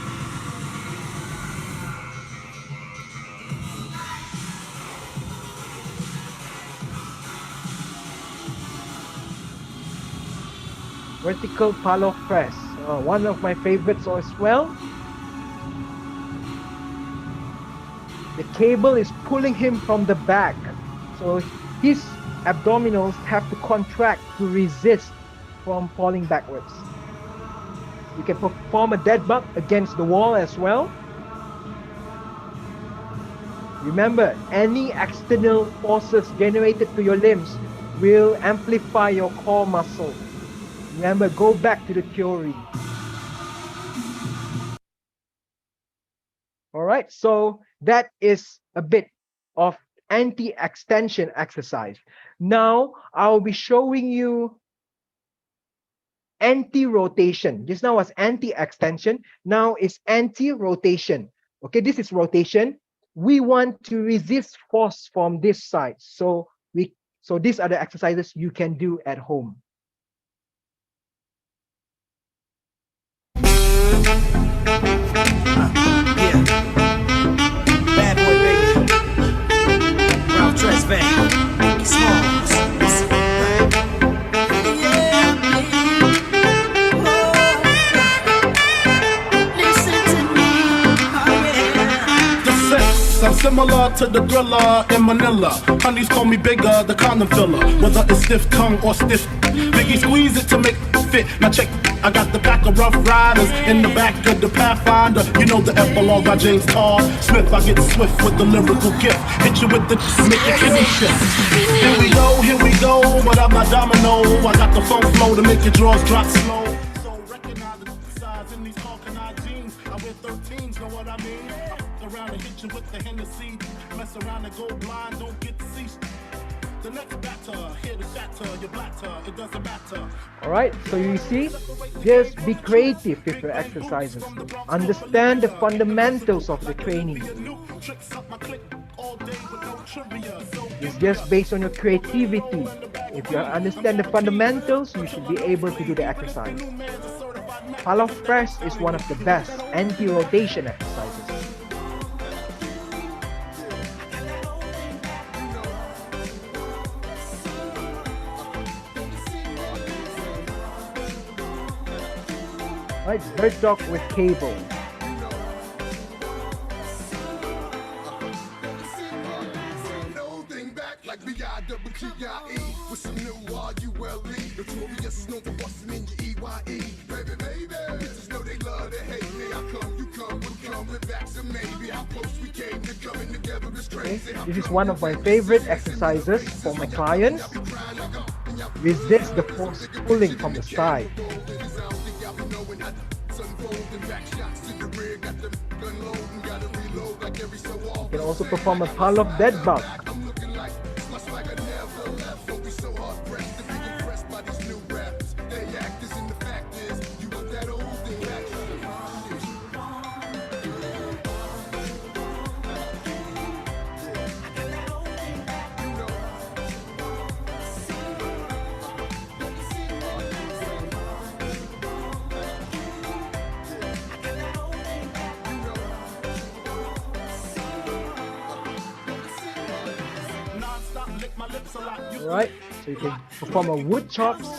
Vertical palo press, one of my favorites as well. The cable is pulling him from the back, so his abdominals have to contract to resist from falling backwards. You can perform a dead bug against the wall as well. Remember, any external forces generated to your limbs will amplify your core muscle. Remember, go back to the theory. All right, so that is a bit of anti-extension exercise. Now, I'll be showing you anti-rotation. Just now was anti-extension. Now it's anti-rotation. Okay, this is rotation. We want to resist force from this side. So these are the exercises you can do at home. Yeah. Bad boy, baby. Ralph Tresvant. Mickey Smalls. I'm similar to the thriller in Manila. Honeys call me bigger, the condom filler. Whether it's stiff tongue or stiff, Biggie squeeze it to make it fit. Now check, I got the pack of Rough Riders in the back of the Pathfinder. You know the epilogue by James Todd Smith. I get swift with the lyrical gift. Hit you with the make your kidney shift. Here we go, but I'm not domino. I got the funk flow to make your drawers drop slow. So recognize the size in these Hawkeye jeans. I wear 13s, know what I mean? Around and hit you with the Hennessy. Mess around and go blind, don't get to see. The next batter, here to shatter, your blatter, it doesn't matter. Alright, so you see, just be creative with your exercises. Understand the fundamentals of the training. It's just based on your creativity. If you understand the fundamentals, you should be able to do the exercise. Palo press is one of the best anti-rotation exercises. Right, bird dog with cable. Okay? This is one of my favorite exercises for my clients. Resist the force pulling from the side. You can also perform a pile of dead bug. Alright, so you can perform a wood chops.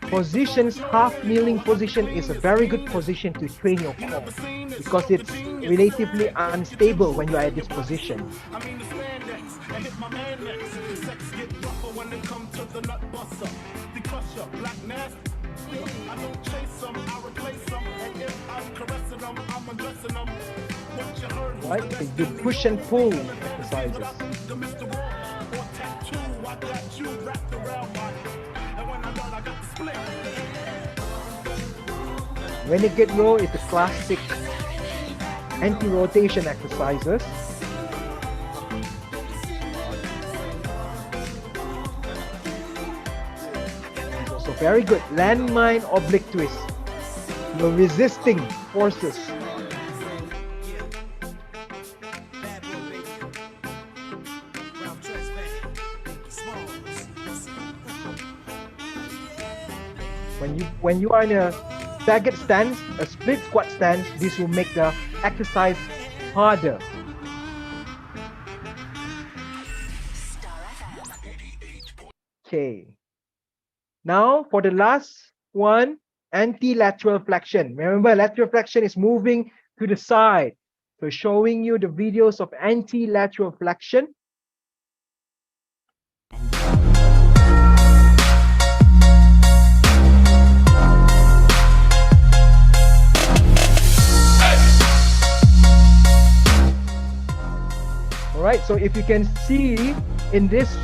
Positions, half kneeling position is a very good position to train your core because it's relatively unstable when you are at this position. Right, you do push and pull exercises. Renegade row is the classic anti-rotation exercises. It's also very good. Landmine oblique twist. You're resisting forces. When you are in a staggered stance, a split squat stance, this will make the exercise harder. Okay. Now for the last one, anti-lateral flexion. Remember, lateral flexion is moving to the side. So showing you the videos of anti-lateral flexion. Alright, so if you can see in this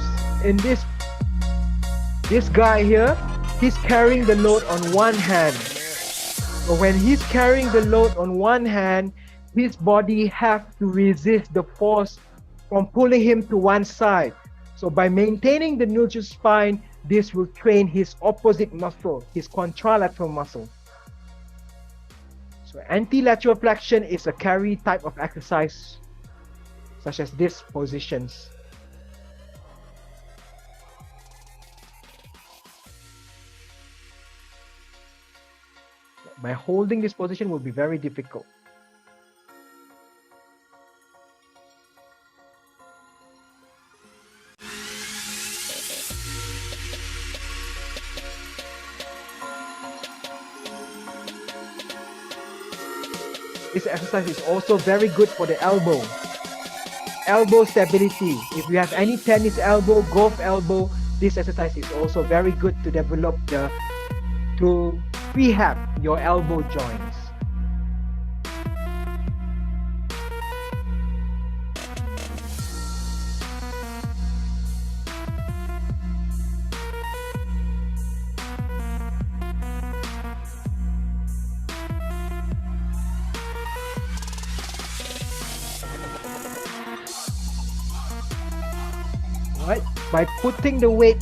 guy here, he's carrying the load on one hand. So when he's carrying the load on one hand, his body has to resist the force from pulling him to one side. So by maintaining the neutral spine, this will train his opposite muscle, his contralateral muscle. So anti-lateral flexion is a carry type of exercise, such as these positions. By holding this position will be very difficult. This exercise is also very good for the elbow. Elbow stability. If you have any tennis elbow, golf elbow, this exercise is also very good to develop to rehab your elbow joints. Right? By putting the weight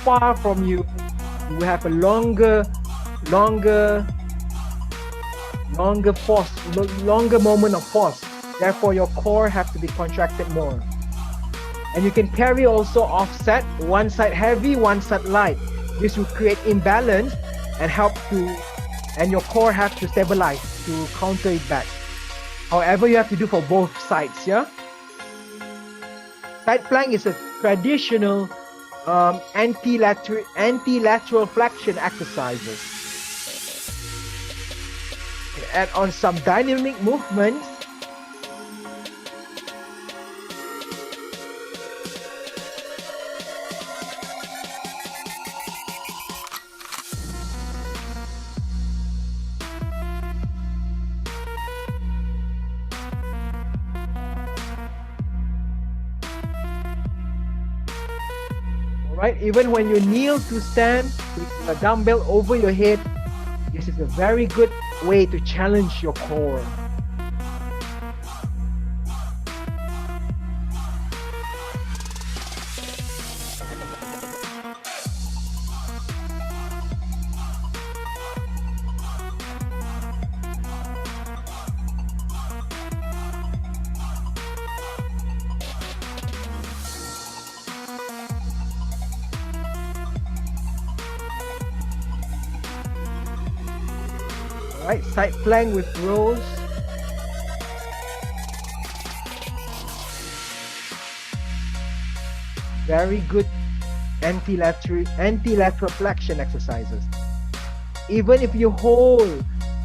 far from you, you will have a longer force, longer moment of force. Therefore, your core has to be contracted more. And you can carry also offset, one side heavy, one side light. This will create imbalance and and your core has to stabilize to counter it back. However, you have to do for both sides, yeah? Side plank is a traditional anti-lateral flexion exercises. Add on some dynamic movements. All right, even when you kneel to stand with a dumbbell over your head, this is a very good way to challenge your core. All right, side plank with rows. Very good anti-lateral flexion exercises. Even if you hold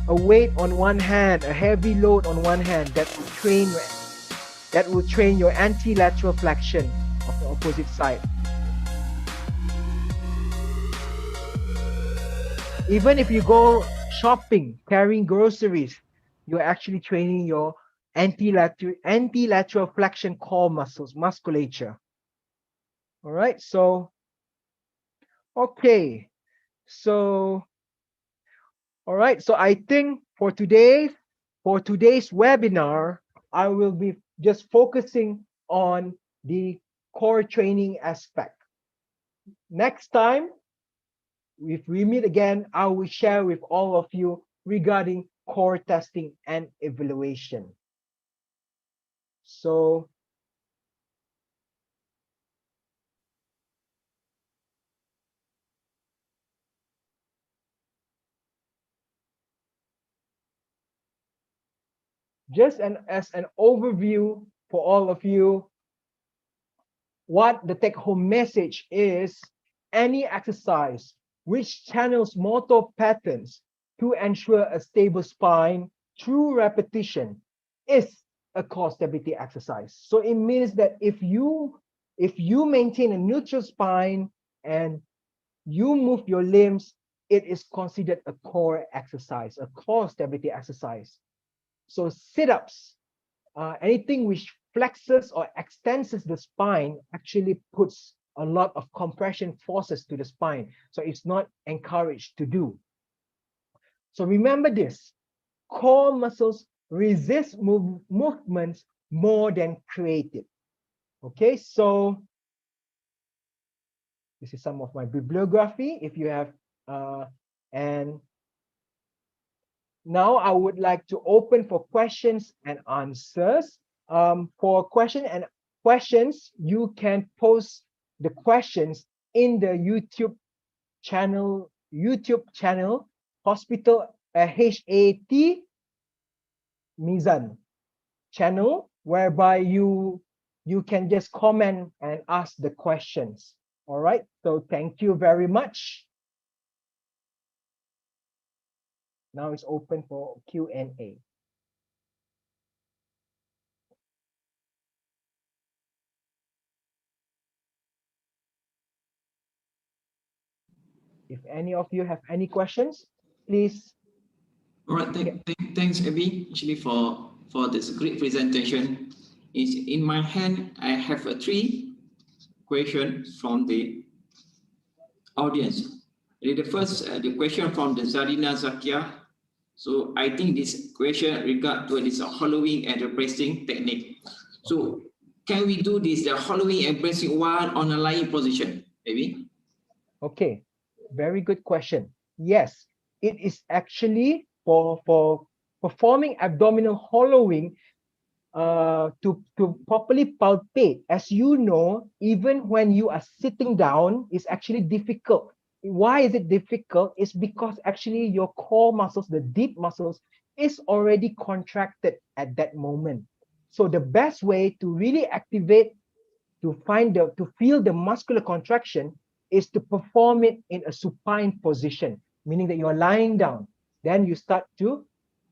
a weight on one hand, a heavy load on one hand, that will train your anti-lateral flexion of the opposite side. Even if you go shopping, carrying groceries, you're actually training your anti-lateral flexion core muscles, musculature. All right, so okay, so all right, so I think for today's webinar, I will be just focusing on the core training aspect. Next time, if we meet again, I will share with all of you regarding core testing and evaluation. So just as an overview for all of you, what the take-home message is: any exercise which channels motor patterns to ensure a stable spine through repetition is a core stability exercise. So it means that if you maintain a neutral spine and you move your limbs, it is considered a core exercise, a core stability exercise. So sit-ups, anything which flexes or extends the spine actually puts a lot of compression forces to the spine. So it's not encouraged to do. So remember this: core muscles resist movements more than create it. Okay, so this is some of my bibliography. If you have, and now I would like to open for questions and answers. For questions, you can post the questions in the YouTube channel, Hospital HAT Mizan channel, whereby you can just comment and ask the questions. All right, so thank you very much. Now it's open for Q&A. If any of you have any questions, please. All right, thanks, Abby, actually for this great presentation. In my hand, I have three questions from the audience. The first, the question from the Zarina Zakia. So I think this question regard to this hollowing and the bracing technique. So can we do this, the hollowing and bracing while on a lying position, maybe? Okay, very good question. Yes, it is actually for performing abdominal hollowing to properly palpate. As you know, even when you are sitting down, it's actually difficult. Why is it difficult? It's because actually your core muscles, the deep muscles, is already contracted at that moment. So the best way to really activate, to feel the muscular contraction, is to perform it in a supine position, meaning that you're lying down. Then you start to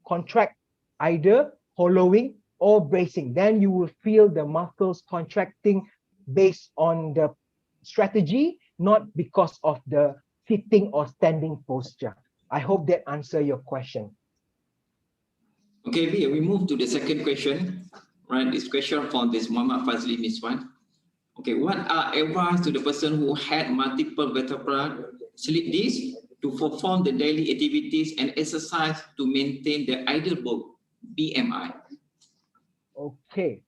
contract, either hollowing or bracing. Then you will feel the muscles contracting based on the strategy, not because of the sitting or standing posture. I hope that answers your question. Okay, we move to the second question. Right, this question from this Muhammad Fazli Miswan. Okay, what are advice to the person who had multiple vertebral slip disc to perform the daily activities and exercise to maintain the ideal BMI? Okay.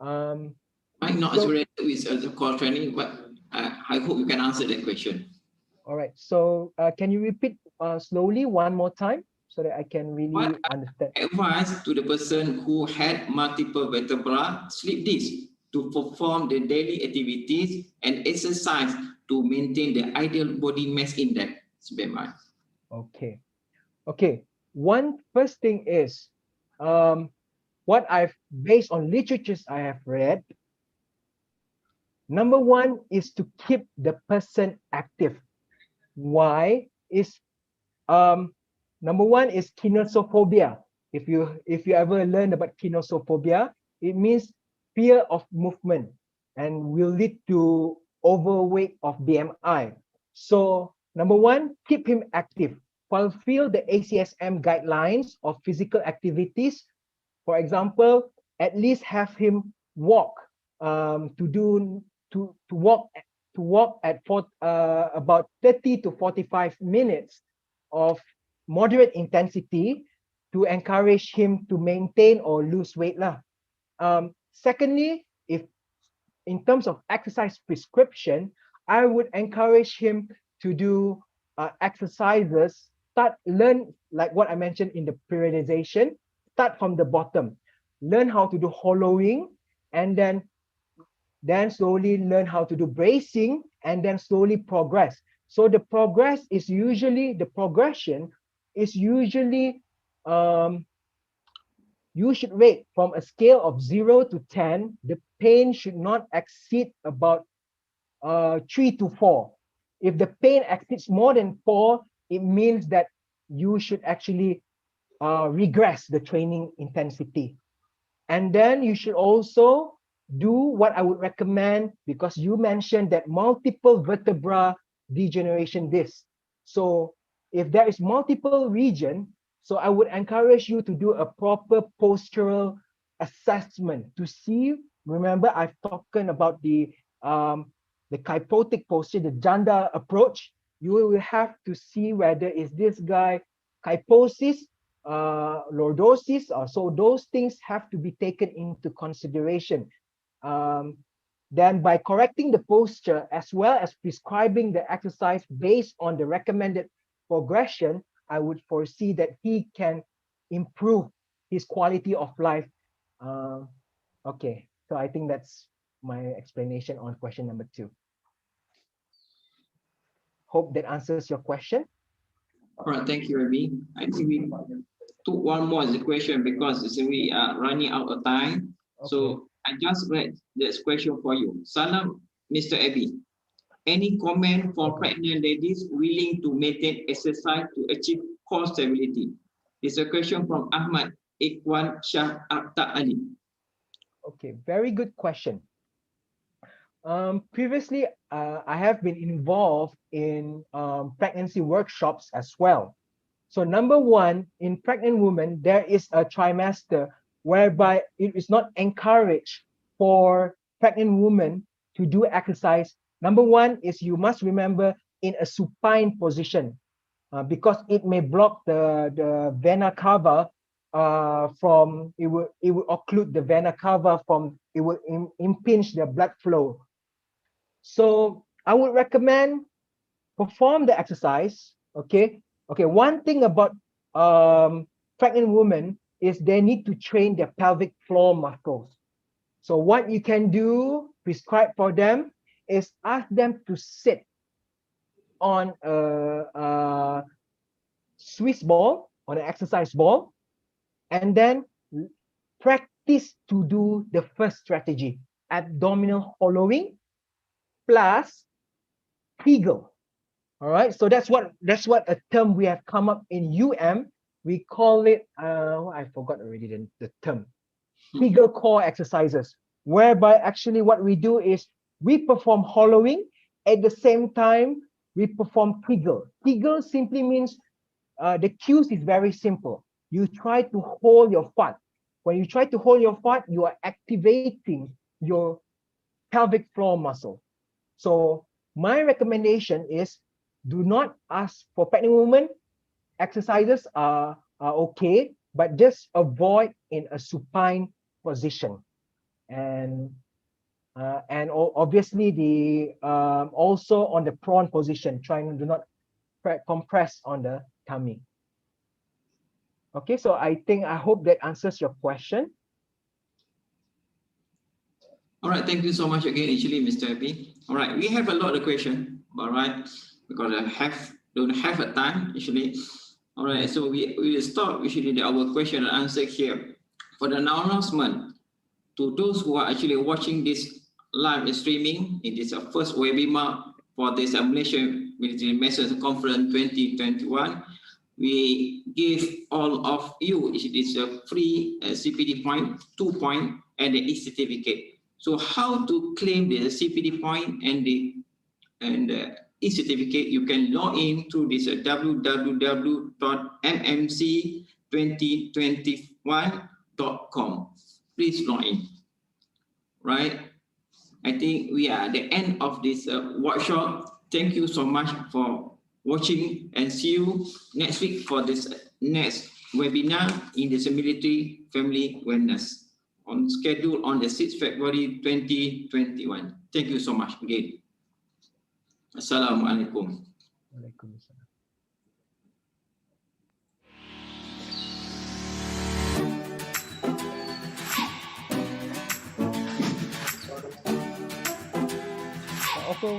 I'm not So, experienced with the core training, but I hope you can answer that question. all right. So, can you repeat slowly one more time so that I can really What understand? advice to the person who had multiple vertebral slip disc to perform the daily activities and exercise to maintain the ideal body mass index, BMI? Okay. Okay. One first thing is, what I've based on literatures I have read. Number one is to keep the person active. Why is number one is kinesophobia. If you ever learn about kinesophobia, it means fear of movement and will lead to overweight of BMI. So number one, keep him active. Fulfill the ACSM guidelines of physical activities. For example, at least have him walk to do to walk at about 30 to 45 minutes of moderate intensity to encourage him to maintain or lose weight lah. Secondly, if in terms of exercise prescription, I would encourage him to do exercises. Learn like what I mentioned in the periodization. Start from the bottom. Learn how to do hollowing, and then slowly learn how to do bracing, and then slowly progress. So the progression is usually you should rate from a scale of 0 to 10. The pain should not exceed about 3 to 4. If the pain exceeds more than 4, it means that you should actually regress the training intensity. And then you should also do what I would recommend, because you mentioned that multiple vertebra degeneration disc. So if there is multiple region, so I would encourage you to do a proper postural assessment to see. Remember, I've talked about the kyphotic posture, the janda approach. You will have to see whether is this guy kyphosis, lordosis, so those things have to be taken into consideration. Then by correcting the posture as well as prescribing the exercise based on the recommended progression, I would foresee that he can improve his quality of life. Okay, so I think that's my explanation on question number 2. Hope that answers your question. All right, thank you, Ravi. I think we took one more as a question because we are running out of time. Okay. So I just read this question for you. Salam, Mr. Abby. Any comment for pregnant ladies willing to maintain exercise to achieve core stability? It's a question from Ahmad Ikwan Shah Akhtar Ali. Okay, very good question. Previously, I have been involved in pregnancy workshops as well. So number one, in pregnant women, there is a trimester whereby it is not encouraged for pregnant women to do exercise. Number one is you must remember in a supine position because it may block the vena cava from, it will occlude the vena cava from, it will impinge the blood flow. So I would recommend perform the exercise. Okay. One thing about pregnant women is they need to train their pelvic floor muscles. So what you can do, prescribe for them, is ask them to sit on a Swiss ball, on an exercise ball, and then practice to do the first strategy, abdominal hollowing plus Kegel. All right, so that's what a term we have come up in UM. We call it I forgot already the term, Kegel core exercises, whereby actually what we do is we perform hollowing at the same time we perform Kegel. Kegel simply means the cues is very simple. You try to hold your fat. When you try to hold your fat, you are activating your pelvic floor muscle. So my recommendation is do not ask for pregnant women. Exercises are okay, but just avoid in a supine position. And obviously the also on the prone position, trying to do not compress on the tummy. Okay, so I hope that answers your question. All right, thank you so much again, actually, Mr. Happy. All right, we have a lot of questions, all right, because I don't have a time, actually. All right, so we will start actually our question and answer here. For the announcement, to those who are actually watching this live streaming, it is a first webinar for this Malaysia Military Masters Conference 2021. We give all of you, it is a free CPD point, 2 point, and the e-certificate. So how to claim the CPD point and the e-certificate? You can log in through this www.mmc2021.com. Please log in. Right? I think we are at the end of this workshop. Thank you so much for watching, and see you next week for this next webinar in the military family wellness on schedule on the 6th February 2021. Thank you so much again. Assalamualaikum. Waalaikumsalam. Okay,